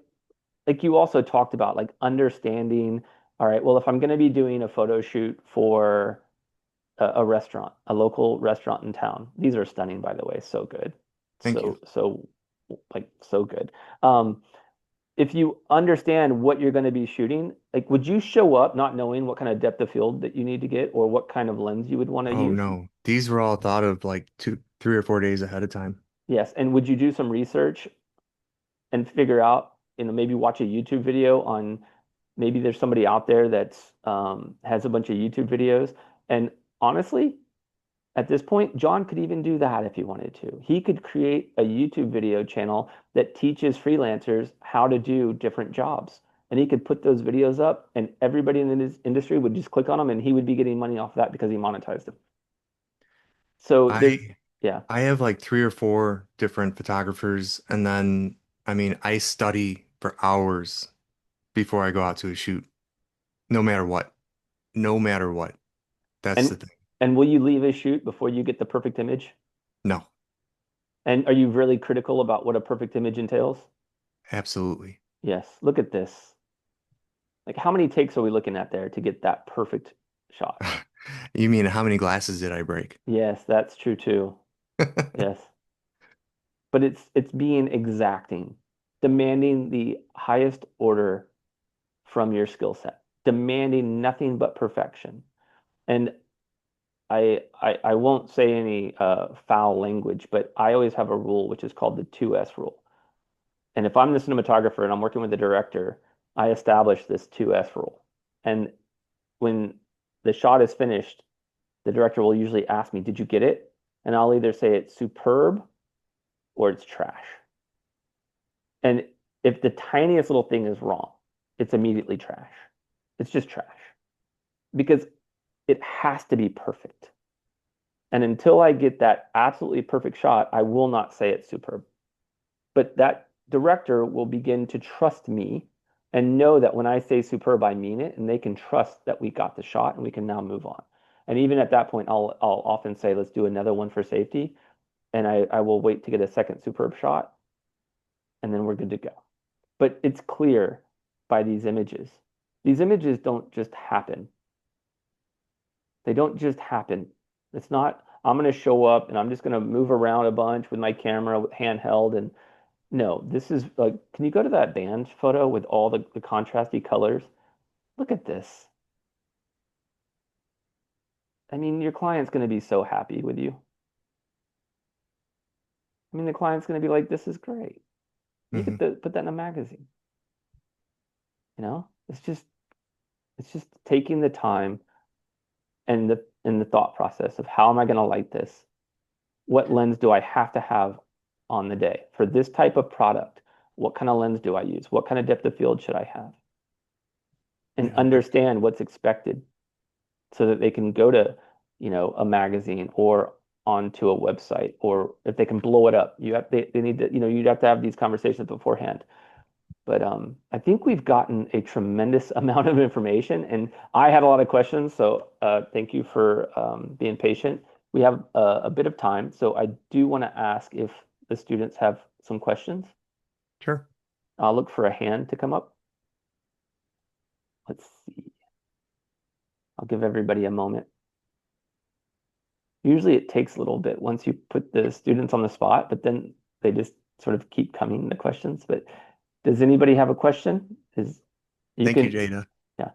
like you also talked about like understanding, all right, well, if I'm going to be doing a photo shoot for a restaurant, a local restaurant in town, these are stunning, by the way, so good. Thank you. So like so good. Um, if you understand what you're going to be shooting, like would you show up not knowing what kind of depth of field that you need to get or what kind of lens you would want to Oh use? no, these were all thought of like 3 or 4 days ahead of time. Yes. And would you do some research and figure out, maybe watch a YouTube video on maybe there's somebody out there that's has a bunch of YouTube videos. And honestly, at this point, John could even do that if he wanted to. He could create a YouTube video channel that teaches freelancers how to do different jobs. And he could put those videos up, and everybody in this industry would just click on them, and he would be getting money off that because he monetized them. So there's, I yeah. I have like 3 or 4 different photographers, and then I mean I study for hours before I go out to a shoot, no matter what. No matter what. That's the And thing. and will you leave a shoot before you get the perfect image? No, And are you really critical about what a perfect image entails? absolutely. Yes. Look at this. Like, how many takes are we looking at there to get that perfect shot? You mean how many glasses did I break? Yes, that's true too. Yes. But it's being exacting, demanding the highest order from your skill set, demanding nothing but perfection. And I won't say any foul language, but I always have a rule which is called the 2S rule. And if I'm the cinematographer and I'm working with the director, I establish this 2S rule. And when the shot is finished, the director will usually ask me, "Did you get it?" And I'll either say it's superb or it's trash. And if the tiniest little thing is wrong, it's immediately trash. It's just trash because it has to be perfect. And until I get that absolutely perfect shot, I will not say it's superb. But that director will begin to trust me and know that when I say superb, I mean it, and they can trust that we got the shot and we can now move on. And even at that point, I'll often say, let's do another one for safety. And I will wait to get a second superb shot, and then we're good to go. But it's clear by these images. These images don't just happen. They don't just happen. It's not, I'm going to show up and I'm just going to move around a bunch with my camera handheld. And no, this is like, can you go to that band photo with all the contrasty colors? Look at this. I mean, your client's going to be so happy with you. I mean, the client's going to be like, this is great. You Hmm. could put that in a magazine. It's just taking the time and the thought process of how am I going to light this? What lens do I have to have on the day for this type of product? What kind of lens do I use? What kind of depth of field should I have? And Yeah, understand what's expected so that they can go to, a magazine or onto a website, or if they can blow it up. They need to, you'd have to have these conversations beforehand. But I think we've gotten a tremendous amount of information, and I had a lot of questions. So thank you for being patient. We have a bit of time, so I do want to ask if the students have some questions. sure. I'll look for a hand to come up. Let's see. I'll give everybody a moment. Usually it takes a little bit once you put the students on the spot, but then they just sort of keep coming, the questions. But does anybody have a question? You Thank you, can, Jada. yeah.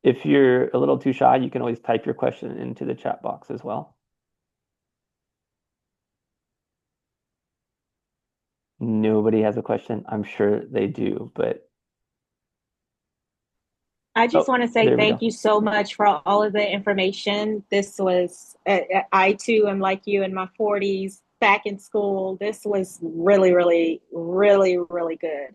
If you're a little too shy, you can always type your question into the chat box as well. Nobody has a question. I'm sure they do, but I just oh, want to say there we thank go. you so much for all of the information. This was, I too am like you in my 40s, back in school. This was really, really, really, really good.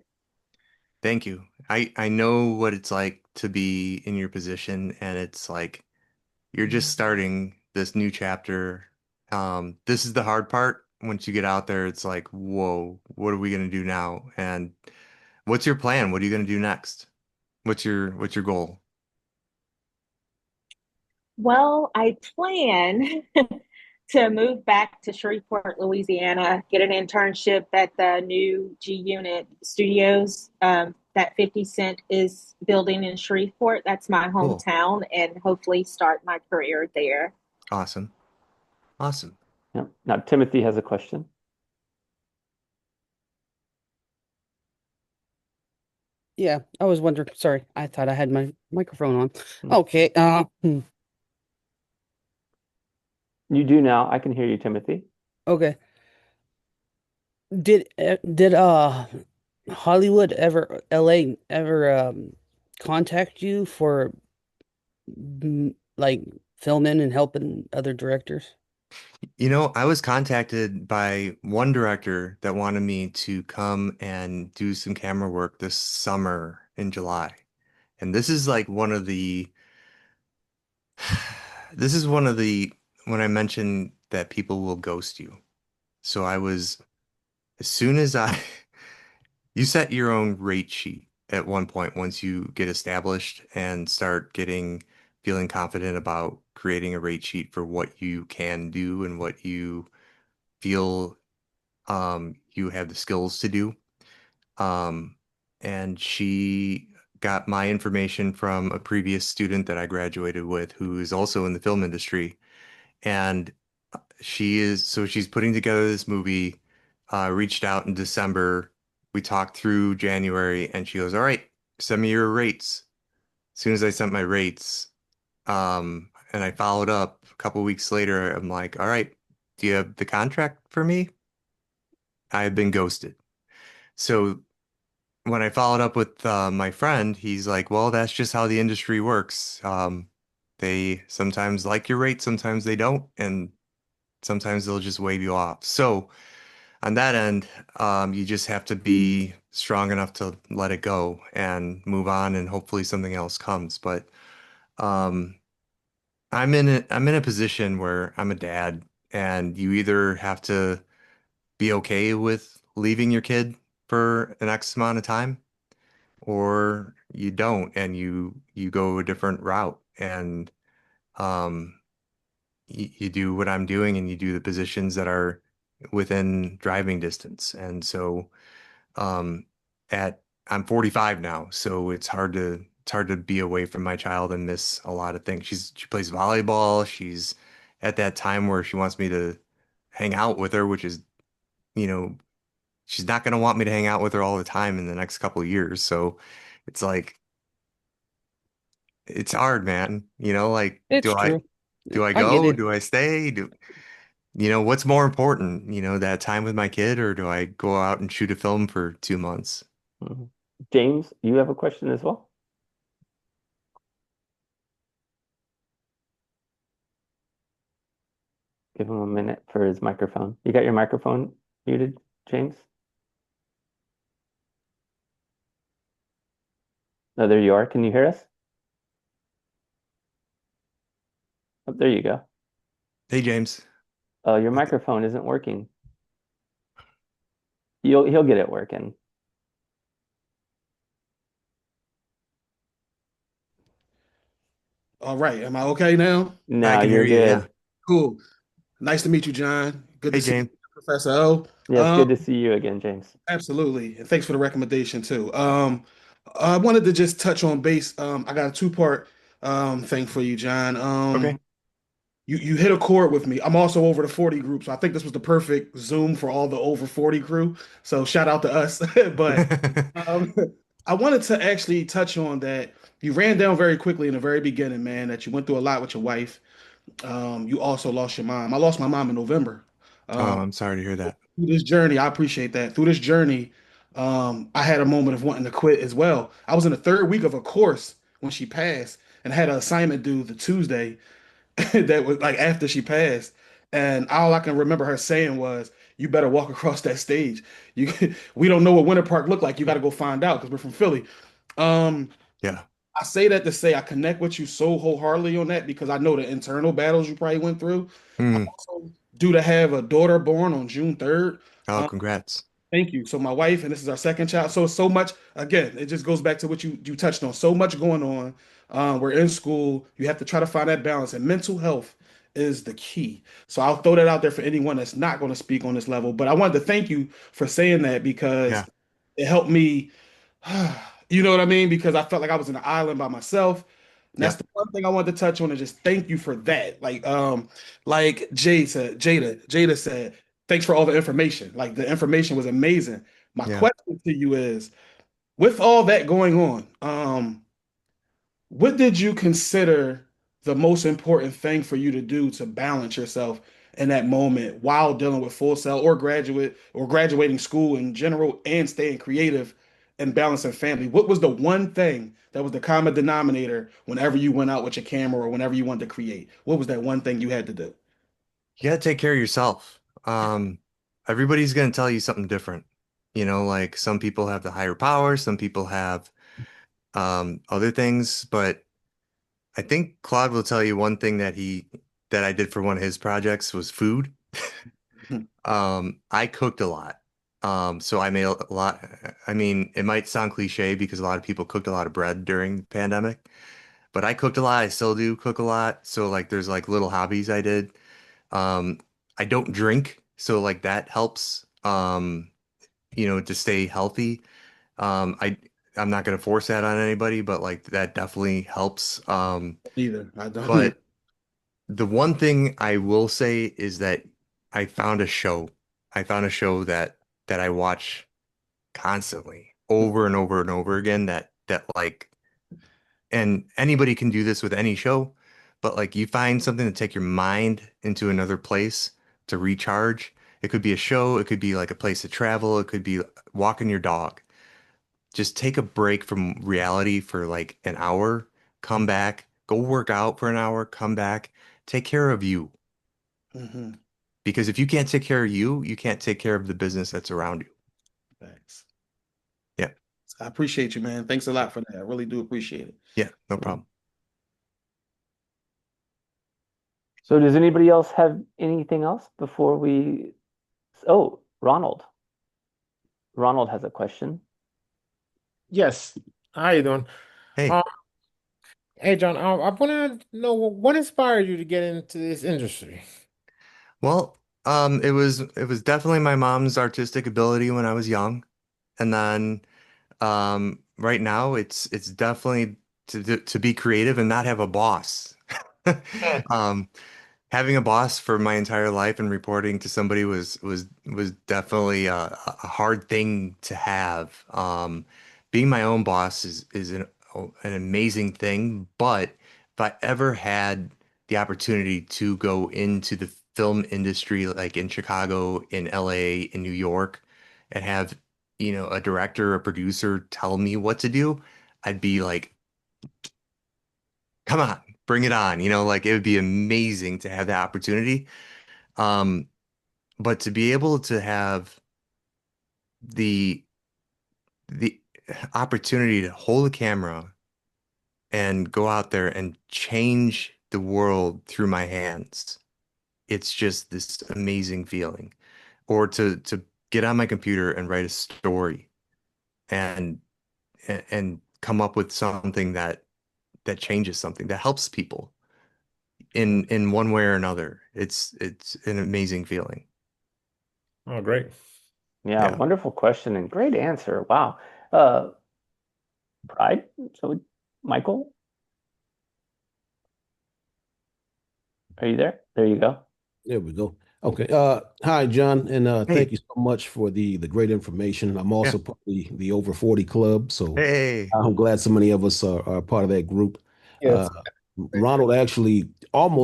Thank you. I know what it's like to be in your position, and it's like you're just starting this new chapter. This is the hard part. Once you get out there, it's like, whoa, what are we gonna do now? And what's your plan? What are you gonna do next? What's your goal? Well, I plan to move back to Shreveport, Louisiana, get an internship at the new G Unit Studios that 50 Cent is building in Shreveport. That's my Cool. hometown, and hopefully start my career there. Awesome. Awesome. Yeah. Now, Timothy has a question. Yeah, I was wondering. Sorry, I thought I had my microphone on. Hmm. Okay. You do now. I can hear you, Timothy. Okay. Did Hollywood ever LA ever contact you for like filming and helping other directors? You know, I was contacted by one director that wanted me to come and do some camera work this summer in July. And this is like one of the, this is one of the, when I mentioned that people will ghost you. So I was, as soon as I, you set your own rate sheet at one point once you get established and start feeling confident about creating a rate sheet for what you can do and what you feel you have the skills to do. Um, and she got my information from a previous student that I graduated with who is also in the film industry. And she's putting together this movie, reached out in December. We talked through January and she goes, all right, send me your rates. As soon as I sent my rates, and I followed up a couple weeks later, I'm like, all right, do you have the contract for me? I have been ghosted. So when I followed up with my friend, he's like, well, that's just how the industry works. They sometimes like your rate, sometimes they don't, and sometimes they'll just wave you off. So on that end, you just have to be strong enough to let it go and move on, and hopefully something else comes. But um, I'm in a position where I'm a dad, and you either have to be okay with leaving your kid for an X amount of time or you don't and you go a different route and um you do what I'm doing and you do the positions that are within driving distance. And so um at I'm 45 now, so it's hard to be away from my child and miss a lot of things. She plays volleyball. She's at that time where she wants me to hang out with her, which is, you know, she's not going to want me to hang out with her all the time in the next couple of years. So it's like it's hard, man. You know, like It's true. do I I get go? it. Do I stay? Do you know what's more important? You know, that time with my kid, or do I go out and shoot a film for 2 months? Mhm. James, you have a question as well? Give him a minute for his microphone. You got your microphone muted, James? No, there you are. Can you hear us? Oh, there you go. Hey, James. Oh, your I th microphone isn't working. He'll get it working. All right. Am I okay now? I Now can hear you're you. Yeah. good. Cool. Nice to meet you, John. Good to Hey, see you, James. Professor O. Yeah, it's Um, good to see you again, James. Absolutely. And thanks for the recommendation too. I wanted to just touch on base. I got a two-part thing for you, John. Okay. You hit a chord with me. I'm also over the 40 group, so I think this was the perfect Zoom for all the over 40 crew. So shout out to us. But um, I wanted to actually touch on that. You ran down very quickly in the very beginning, man, that you went through a lot with your wife. You also lost your mom. I lost my mom in November. Oh, Um, I'm sorry to hear that. Through this journey, I appreciate that. Through this journey, I had a moment of wanting to quit as well. I was in the third week of a course when she passed and had an assignment due the Tuesday that was like after she passed. And all I can remember her saying was, "You better walk across that stage. You, we don't know what Winter Park looked like. You got to go find out because we're from Philly." Um, Yeah. I say that to say I connect with you so wholeheartedly on that because I know the internal battles you probably went through. I Mm. also due to have a daughter born on June 3rd. Oh, congrats. Thank you. So my wife, and this is our second child. So much again, it just goes back to what you touched on. So much going on. We're in school. You have to try to find that balance, and mental health is the key. So I'll throw that out there for anyone that's not going to speak on this level. But I wanted to thank you for saying that because Yeah. it helped me. You know what I mean? Because I felt like I was in an island by myself. And that's Yep. the one thing I wanted to touch on and just thank you for that. Like Jada said, thanks for all the information. Like the information was amazing. My Yeah. question to you is, with all that going on, what did you consider the most important thing for you to do to balance yourself in that moment while dealing with Full Sail or graduating school in general and staying creative and balancing family? What was the one thing that was the common denominator whenever you went out with your camera or whenever you wanted to create? What was that one thing you had to do? You gotta take care of yourself. Everybody's gonna tell you something different. Like some people have the higher power, some people have other things, but I think Claude will tell you one thing that I did for one of his projects was food. I cooked a lot. So I made a lot. I mean, it might sound cliche because a lot of people cooked a lot of bread during the pandemic, but I cooked a lot. I still do cook a lot. So like there's like little hobbies I did. Um, I don't drink, so like that helps to stay healthy. I'm not gonna force that on anybody, but like that definitely helps. Neither. I don't either. But the one thing I will say is that I found a show. I found a show that I watch constantly over and over and over again that like and anybody can do this with any show, but like you find something to take your mind into another place to recharge. It could be a show, it could be like a place to travel, it could be walking your dog. Just take a break from reality for like an hour, come back, go work out for an hour, come back, take care of you. Hmm. Because if you can't take care of you, you can't take care of the business that's around you. Thanks. Yeah. I appreciate you, man. Thanks a lot for that. I really do appreciate it. Yeah, no problem. So does anybody else have anything else before we? Oh, Ronald. Ronald has a question. Yes. How you doing? Hey, Um, hey John, I want to know what inspired you to get into this industry. well, it was definitely my mom's artistic ability when I was young. And then right now it's definitely to be creative and not have a boss. Hmm. Um, Having a boss for my entire life and reporting to somebody was definitely a hard thing to have. Being my own boss is an amazing thing, but if I ever had the opportunity to go into the film industry, like in Chicago, in LA, in New York, and have, a director, a producer tell me what to do, I'd be like, come on, bring it on. Like it would be amazing to have that opportunity. Um, but to be able to have the the opportunity to hold a camera and go out there and change the world through my hands, it's just this amazing feeling. Or to get on my computer and write a story and and come up with something that changes something that helps people in one way or another. It's an amazing feeling. Oh, great. Yeah, Yeah. wonderful question and great answer. Wow. Uh, Pride. So, Michael, are you there? There you go. There we go. Okay. Hi, John, and thank Hey, you so much for the great information. I'm yeah. also part of the Over 40 Club, so Hey. I'm glad so many of us are part of that group. Uh, Yes. Ronald actually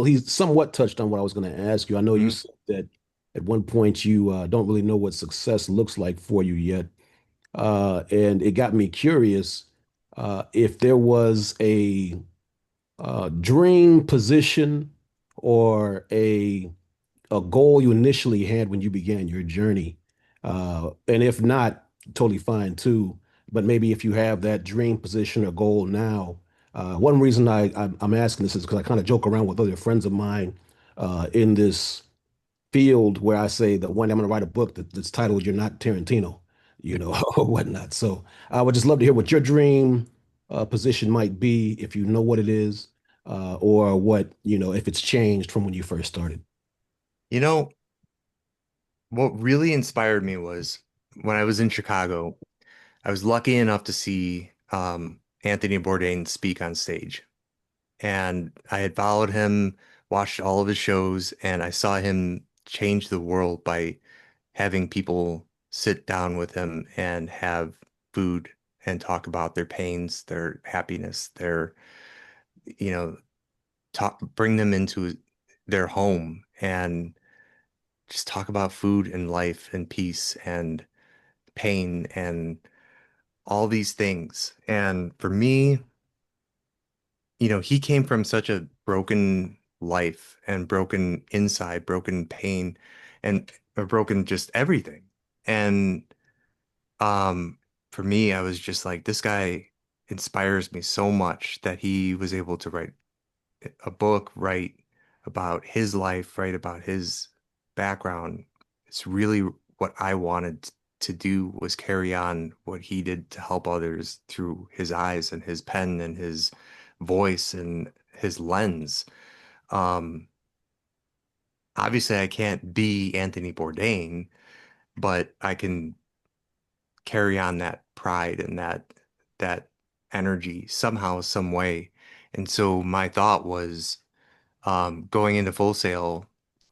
he's somewhat touched on what I was going to ask you. I know you Mhm. said that at one point you don't really know what success looks like for you yet, and it got me curious if there was a dream position or a goal you initially had when you began your journey. And if not, totally fine too. But maybe if you have that dream position or goal now, one reason I'm asking this is because I kind of joke around with other friends of mine in this field where I say that one day I'm going to write a book that's titled "You're Not Tarantino," or whatnot. So I would just love to hear what your dream position might be, if you know what it is, or what if it's changed from when you first started. You know, what really inspired me was when I was in Chicago, I was lucky enough to see Anthony Bourdain speak on stage. And I had followed him, watched all of his shows, and I saw him change the world by having people sit down with him and have food and talk about their pains, their happiness, their, you know, bring them into their home and just talk about food and life and peace and pain and all these things. And for me, he came from such a broken life and broken inside, broken pain, and a broken just everything. And um, for me, I was just like, this guy inspires me so much that he was able to write a book, write about his life, write about his background. It's really what I wanted to do, was carry on what he did to help others through his eyes and his pen and his voice and his lens. Um, Obviously, I can't be Anthony Bourdain, but I can carry on that pride and that energy somehow, some way. And so my thought was, going into Full Sail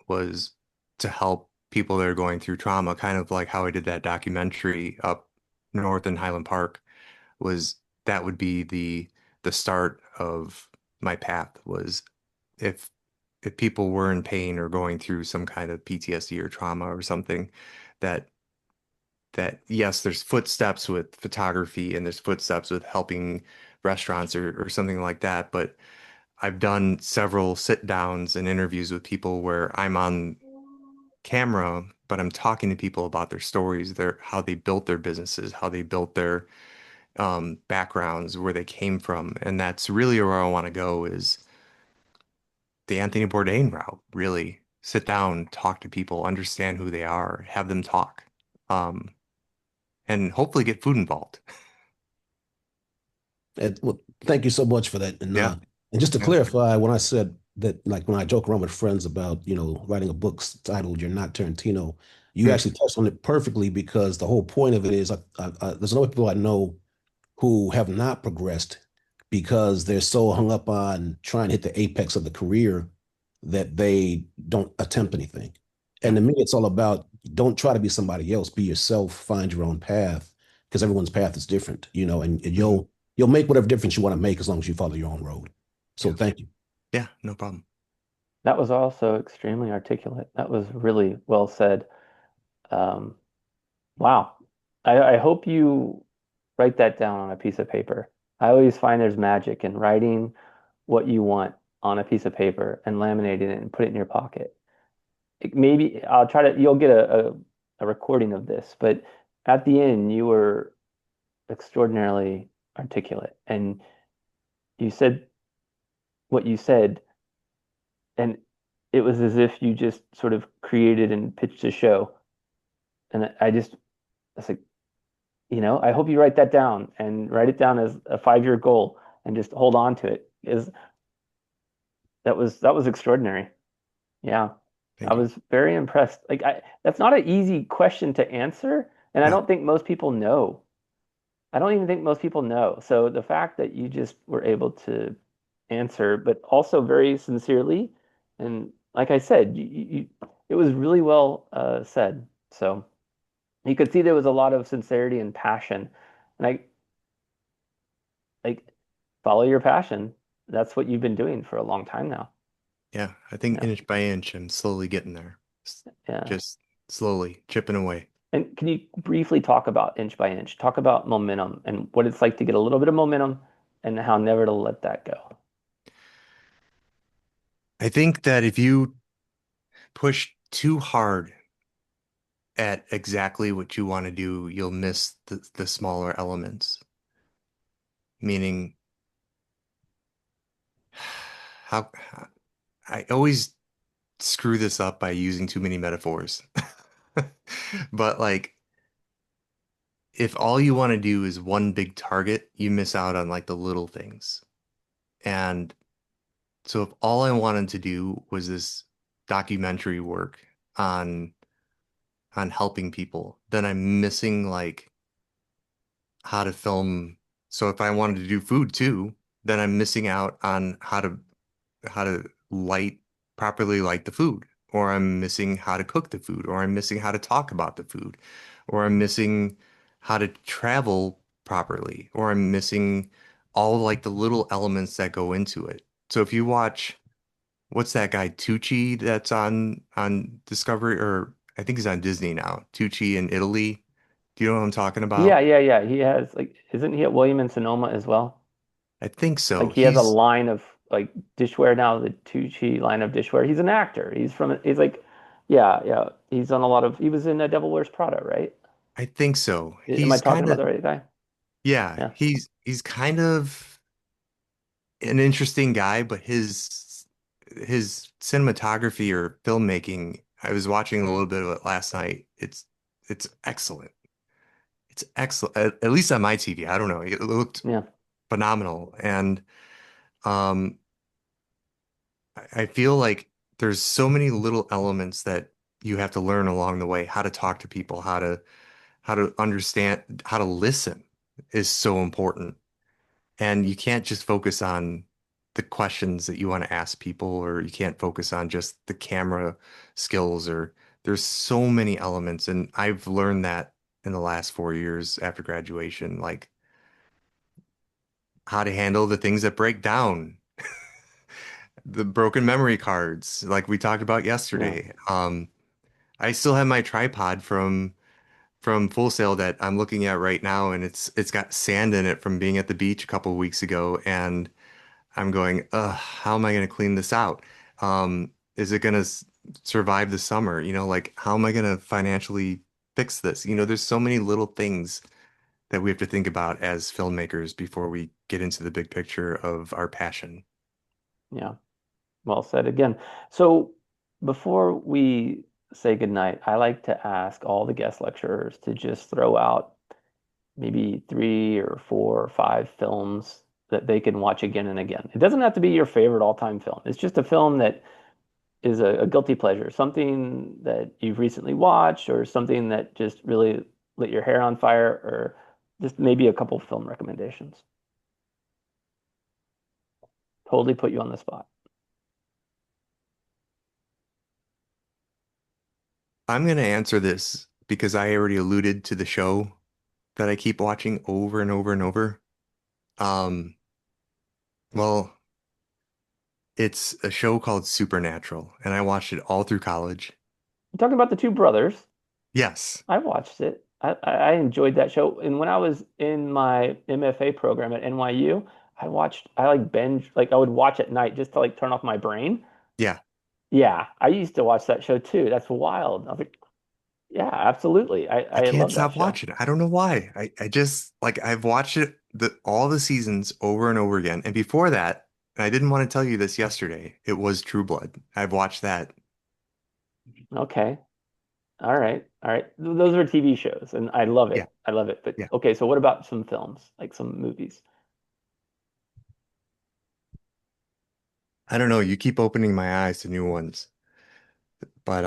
was to help people that are going through trauma, kind of like how I did that documentary up north in Highland Park. Was that would be the start of my path, was if if people were in pain or going through some kind of PTSD or trauma or something, that yes, there's footsteps with photography and there's footsteps with helping restaurants or something like that, but I've done several sit downs and interviews with people where I'm on camera, but I'm talking to people about their stories, how they built their businesses, how they built their backgrounds, where they came from. And that's really where I want to go, is the Anthony Bourdain route, really. Sit down, talk to people, understand who they are, have them talk, um, and hopefully get food involved. And, well, thank you so much for that. Yeah, And just to yeah. clarify, when I said that, like when I joke around with friends about, writing a book titled "You're Not Tarantino," you Mm, actually touched on it perfectly, because the whole point of it is, there's a lot of people I know who have not progressed because they're so hung up on trying to hit the apex of the career that they don't attempt anything. yeah, And to me, it's all about, don't try to be somebody else, be yourself, find your own path, because everyone's path is different, and mhm, you'll make whatever difference you want to make as long as you follow your own road. So yeah, thank you. yeah, no problem. That was also extremely articulate. That was really well said. Um, wow. I hope you write that down on a piece of paper. I always find there's magic in writing what you want on a piece of paper and laminating it and put it in your pocket. Maybe I'll try to, you'll get a recording of this, but at the end, you were extraordinarily articulate and you said what you said, and it was as if you just sort of created and pitched a show. And I was like, I hope you write that down and write it down as a 5-year goal and just hold on to it. Is that was extraordinary. Yeah. I Thank you. was very impressed. That's not an easy question to answer, and I No, don't think most people know. I don't even think most people know. So the fact that you just were able to answer, but also very sincerely, and like I said, it was really well said. So you could see there was a lot of sincerity and passion, and I like follow your passion. That's what you've been doing for a long time now. yeah, I think Yeah, inch by inch, I'm slowly getting there. yeah. Just slowly chipping away. And can you briefly talk about inch by inch? Talk about momentum and what it's like to get a little bit of momentum and how never to let that go. I think that if you push too hard at exactly what you want to do, you'll miss the smaller elements. Meaning, how I always screw this up by using too many metaphors. But like, if all you want to do is one big target, you miss out on like the little things. And so if all I wanted to do was this documentary work on helping people, then I'm missing like how to film. So if I wanted to do food too, then I'm missing out on how to properly light the food, or I'm missing how to cook the food, or I'm missing how to talk about the food, or I'm missing how to travel properly, or I'm missing all like the little elements that go into it. So if you watch, what's that guy Tucci that's on Discovery, or I think he's on Disney now, Tucci in Italy. Do you know what I'm talking Yeah, about? yeah, yeah. He has like, isn't he at William and Sonoma as well? I think so. Like he has a line of like dishware now, the Tucci line of dishware. He's an actor. He's like, yeah, yeah. He's on a lot of, he was in Devil Wears Prada, right? I think so. Am I He's talking kind about of, the right guy? yeah, Yeah, he's kind of an interesting guy, but his cinematography or filmmaking, I was watching a little bit of it last night. It's excellent. It's excellent. At least on my TV. I don't know. It looked yeah, phenomenal. And um I feel like there's so many little elements that you have to learn along the way, how to talk to people, how to understand, how to listen is so important. And you can't just focus on the questions that you want to ask people, or you can't focus on just the camera skills, or there's so many elements. And I've learned that in the last 4 years after graduation, like how to handle the things that break down, the broken memory cards, like we talked about yeah. yesterday. I still have my tripod from Full Sail that I'm looking at right now, and it's got sand in it from being at the beach a couple of weeks ago, and I'm going, how am I going to clean this out? Is it going to survive the summer? You know, like how am I going to financially fix this? You know, there's so many little things that we have to think about as filmmakers before we get into the big picture of our passion. Yeah. Well said again. So before we say goodnight, I like to ask all the guest lecturers to just throw out maybe three or four or five films that they can watch again and again. It doesn't have to be your favorite all-time film. It's just a film that is a guilty pleasure, something that you've recently watched or something that just really lit your hair on fire, or just maybe a couple film recommendations. Totally put you on the spot. I'm going to answer this because I already alluded to the show that I keep watching over and over and over. Um, well, it's a show called Supernatural, and I watched it all through college. You're talking about the two brothers. Yes. I watched it. I enjoyed that show. And when I was in my MFA program at NYU, I like binge, like I would watch at night just to like turn off my brain. Yeah. Yeah, I used to watch that show too. That's wild. I was like, yeah, absolutely. I I can't love that stop show. watching it. I don't know why. I just like I've watched it all the seasons over and over again. And before that, and I didn't want to tell you this yesterday, it was True Blood. I've watched that. Okay. All right. All right. Those are TV shows and I love Yeah. it. I love it. But Yeah. okay, so what about some films, like some movies? I don't know. You keep opening my eyes to new ones. But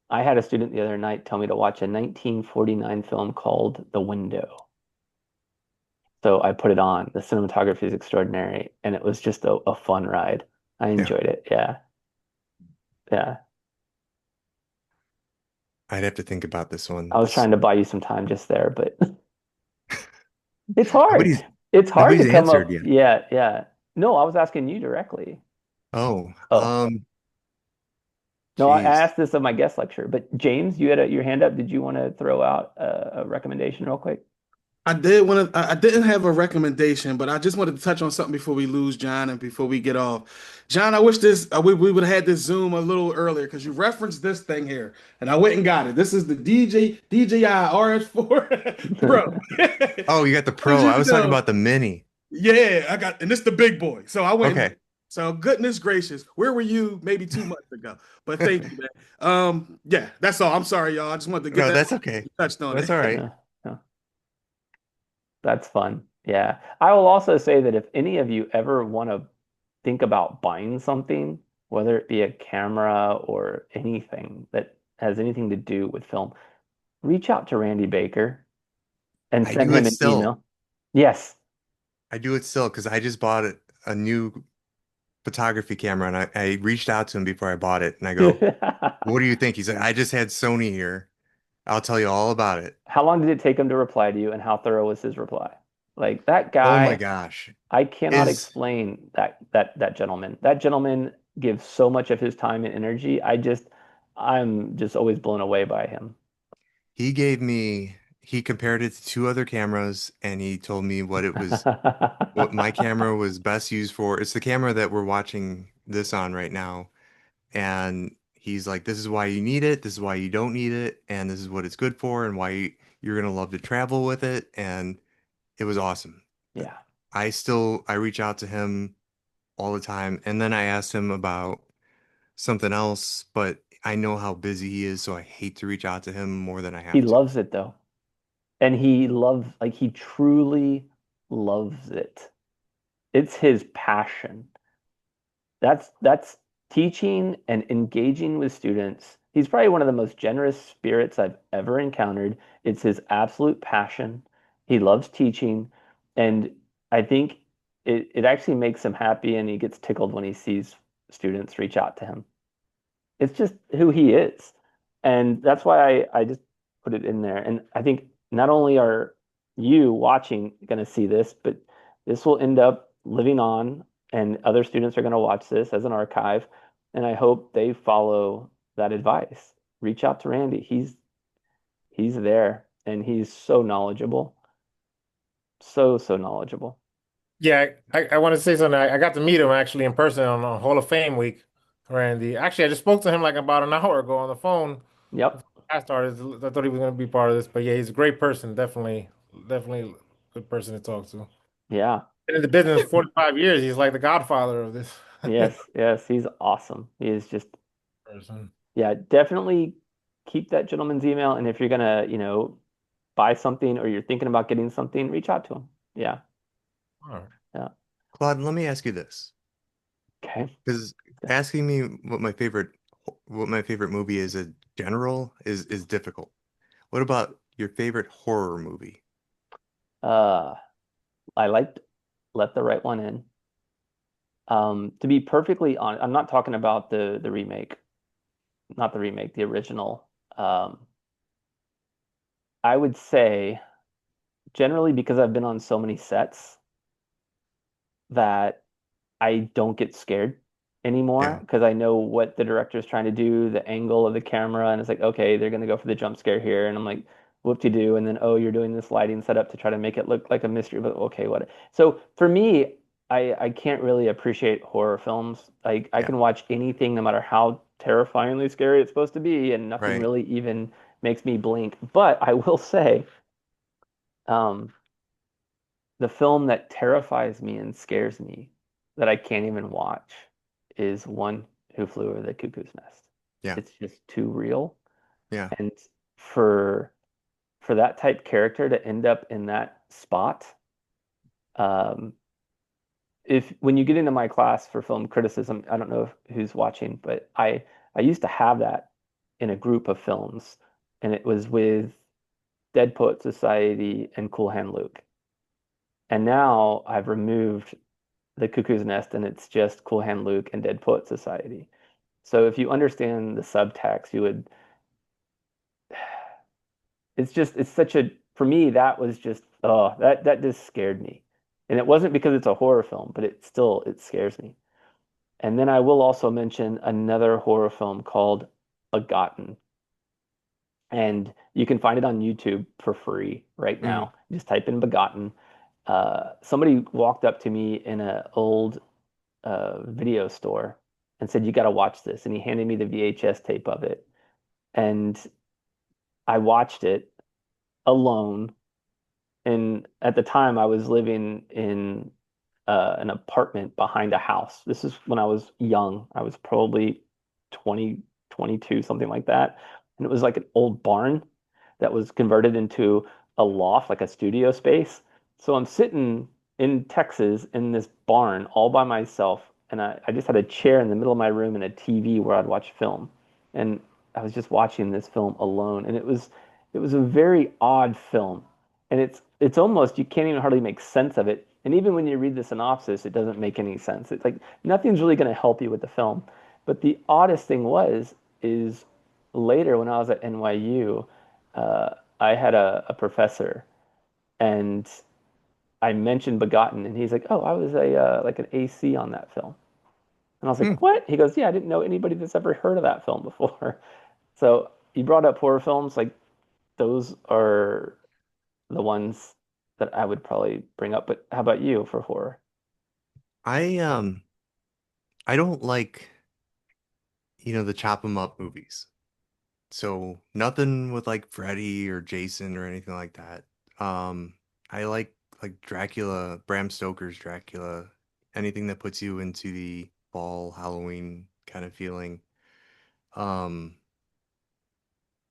I had a student the other night tell me to watch a 1949 film called The Window. So I put it on. The cinematography is extraordinary, and it was just a fun ride. I yeah, enjoyed it. Yeah, yeah. I'd have to think about this I one. was This trying to buy you some time just there, but it's hard. nobody's It's hard to nobody's come answered up. yet. Yeah, yeah. No, I was asking you directly. Oh, Oh, no, I geez. asked this of my guest lecture, but James, you had your hand up. Did you want to throw out a recommendation real quick? I did want to. I didn't have a recommendation, but I just wanted to touch on something before we lose John and before we get off. John, I wish this we would have had this Zoom a little earlier because you referenced this thing here, and I went and got it. This is the DJI RS4 Pro. Oh, you got the Did pro. I you was talking know? about the mini. Yeah, I got, and it's the big boy. So I went and got Okay. it. So goodness gracious, where were you maybe 2 months ago? But thank you, man. Yeah, that's all. I'm sorry, y'all. I just wanted to get No, that that's okay. touched on That's it. all right. Yeah, yeah. That's fun. Yeah. I will also say that if any of you ever want to think about buying something, whether it be a camera or anything that has anything to do with film, reach out to Randy Baker and I send do him it an still. email. Yes. I do it still because I just bought a new photography camera, and I reached out to him before I bought it, and I go, "What do you think?" He's like, "I just had Sony here." I'll tell you all about it. How long did it take him to reply to you, and how thorough was his reply? Like that Oh my guy, gosh. I cannot His explain that gentleman. That gentleman gives so much of his time and energy. I'm just always blown away by him. he gave me he compared it to two other cameras and he told me what my camera was best used for. It's the camera that we're watching this on right now. And he's like, this is why you need it, this is why you don't need it, and this is what it's good for, and why you're gonna love to travel with it. And it was awesome. Yeah. I reach out to him all the time. And then I asked him about something else, but I know how busy he is, so I hate to reach out to him more than I He have to. loves it though. And he loves, like, he truly loves it. It's his passion. That's teaching and engaging with students. He's probably one of the most generous spirits I've ever encountered. It's his absolute passion. He loves teaching, and I think it actually makes him happy, and he gets tickled when he sees students reach out to him. It's just who he is. And that's why I just put it in there. And I think not only are you watching going to see this, but this will end up living on, and other students are going to watch this as an archive. And I hope they follow that advice. Reach out to Randy. He's there and he's so knowledgeable. So knowledgeable. Yeah, I want to say something. I got to meet him actually in person on Hall of Fame week, Randy. Actually, I just spoke to him like about an hour ago on the phone. Yep. Before I started. I thought he was going to be part of this, but yeah, he's a great person. Definitely a good person to talk to. Yeah. Been in the business 45 years. He's like the godfather of this Yes. He's awesome. He is just, person. yeah, definitely keep that gentleman's email. And if you're gonna, buy something or you're thinking about getting something, reach out to him. Yeah. All right. Yeah. Claude, let me ask you this. Okay. Because asking me what my favorite movie is a general is difficult. What about your favorite horror movie? Uh, I liked Let the Right One In. To be perfectly honest, I'm not talking about the remake, not the remake, the original. I would say generally because I've been on so many sets that I don't get scared anymore Yeah, because I know what the director is trying to do, the angle of the camera, and it's like, okay, they're gonna go for the jump scare here, and I'm like, whoop-de-doo, and then oh, you're doing this lighting setup to try to make it look like a mystery, but okay, what? So for me, I can't really appreciate horror films. I yeah, can watch anything, no matter how terrifyingly scary it's supposed to be, and nothing right. really even makes me blink. But I will say, um, the film that terrifies me and scares me that I can't even watch is One Who Flew Over the Cuckoo's Nest. Yeah, It's just too real. yeah, And for for that type character to end up in that spot, um, if when you get into my class for film criticism, I don't know who's watching, but I used to have that in a group of films, and it was with Dead Poet Society and Cool Hand Luke. And now I've removed the Cuckoo's Nest, and it's just Cool Hand Luke and Dead Poet Society. So if you understand the subtext, you would. It's such a for me that was just that just scared me, and it wasn't because it's a horror film, but it scares me. And then I will also mention another horror film called Begotten, and you can find it on YouTube for free right hmm now. Just type in Begotten. Somebody walked up to me in an old video store and said, "You got to watch this." And he handed me the VHS tape of it. And I watched it alone. And at the time, I was living in an apartment behind a house. This is when I was young. I was probably 20, 22, something like that. And it was like an old barn that was converted into a loft, like a studio space. So I'm sitting in Texas in this barn all by myself. And I just had a chair in the middle of my room and a TV where I'd watch film. And I was just watching this film alone. And it was a very odd film. And it's almost you can't even hardly make sense of it. And even when you read the synopsis, it doesn't make any sense. It's like nothing's really going to help you with the film. But the oddest thing is later when I was at NYU, I had a professor, and I mentioned Begotten, and he's like, "Oh, I was a like an AC on that film." And I was Hmm. like, "What?" He goes, "Yeah, I didn't know anybody that's ever heard of that film before." So you brought up horror films, like those are the ones that I would probably bring up. But how about you for horror? I um I don't like, the chop 'em up movies. So nothing with like Freddy or Jason or anything like that. Um, I like Dracula, Bram Stoker's Dracula, anything that puts you into the fall Halloween kind of feeling. Um,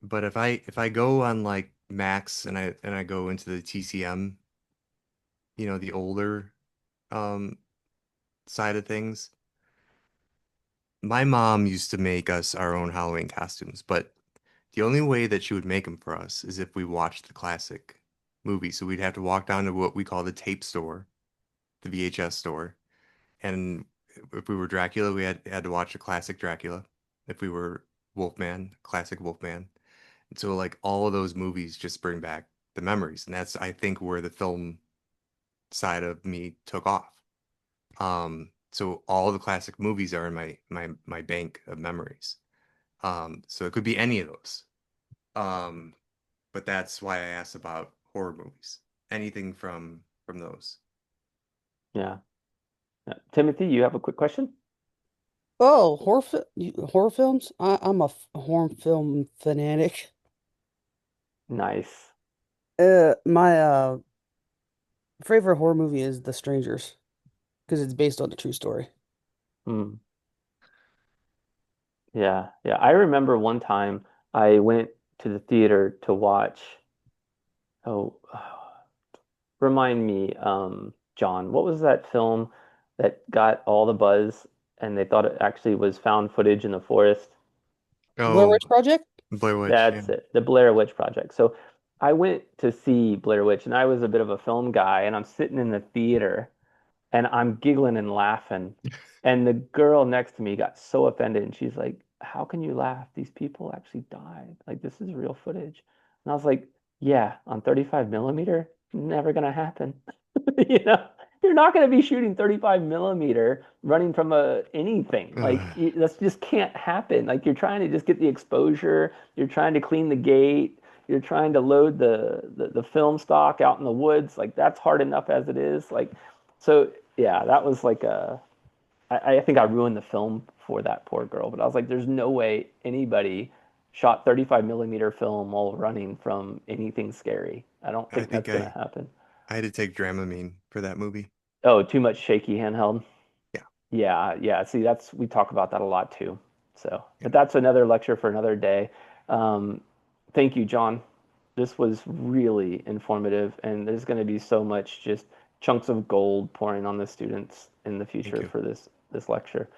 but if I go on like Max and I go into the TCM, the older um side of things, my mom used to make us our own Halloween costumes, but the only way that she would make them for us is if we watched the classic movie. So we'd have to walk down to what we call the tape store, the VHS store. And if we were Dracula, we had to watch the classic Dracula. If we were Wolfman, classic Wolfman. And so like all of those movies just bring back the memories. And that's I think where the film side of me took off. So all the classic movies are in my bank of memories. So it could be any of those. Um, but that's why I asked about horror movies. Anything from those. Yeah. Yeah. Timothy, you have a quick question? Oh, horror films? I'm a horror film fanatic. Nice. My favorite horror movie is The Strangers because it's based on a true story. Hmm. Yeah. Yeah. I remember one time I went to the theater to watch, oh, remind me, John, what was that film that got all the buzz and they thought it actually was found footage in the forest? Blair Oh, Witch Project? Blair Witch, yeah. That's it, the Blair Witch Project. So I went to see Blair Witch and I was a bit of a film guy and I'm sitting in the theater and I'm giggling and laughing. And the girl next to me got so offended and she's like, "How can you laugh? These people actually died. Like, this is real footage." And I was like, "Yeah, on 35 millimeter, never gonna happen." You know, you're not gonna be shooting 35 millimeter running from a anything. Like, Ugh, that just can't happen. Like, you're trying to just get the exposure, you're trying to clean the gate, you're trying to load the film stock out in the woods. Like, that's hard enough as it is. Like, so yeah, that was like I think I ruined the film for that poor girl, but I was like, there's no way anybody shot 35 millimeter film while running from anything scary. I don't I think think that's gonna happen. I had to take Dramamine for that movie. Oh, too much shaky handheld. Yeah, Yeah, yeah. See, that's we talk about that a lot too. So, yeah. but that's another lecture for another day. Um, thank you, John. This was really informative, and there's going to be so much just chunks of gold pouring on the students in the Thank future you. for this lecture.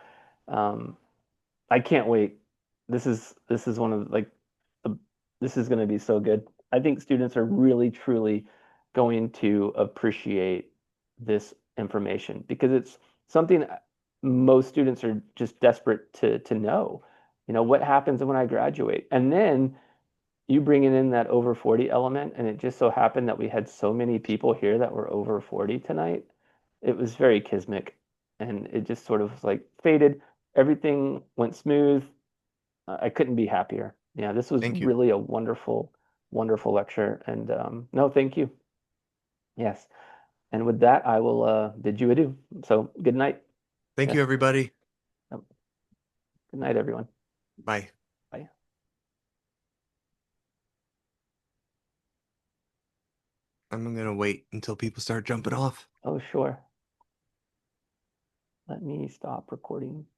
Um, I can't wait. This is one of like the this is going to be so good. I think students are really truly going to appreciate this information because it's something most students are just desperate to know. You know, what happens when I graduate? And then you bring in that over 40 element, and it just so happened that we had so many people here that were over 40 tonight. It was very kismic, and it just sort of like faded. Everything went smooth. I couldn't be happier. Yeah, this was Thank you. really a wonderful, wonderful lecture. And no, thank you. Yes. And with that, I will bid you adieu. So good night. Thank you, Yes. everybody. Yep. Good night, everyone. Bye. Bye. I'm gonna wait until people start jumping off. Oh, sure. Let me stop recording.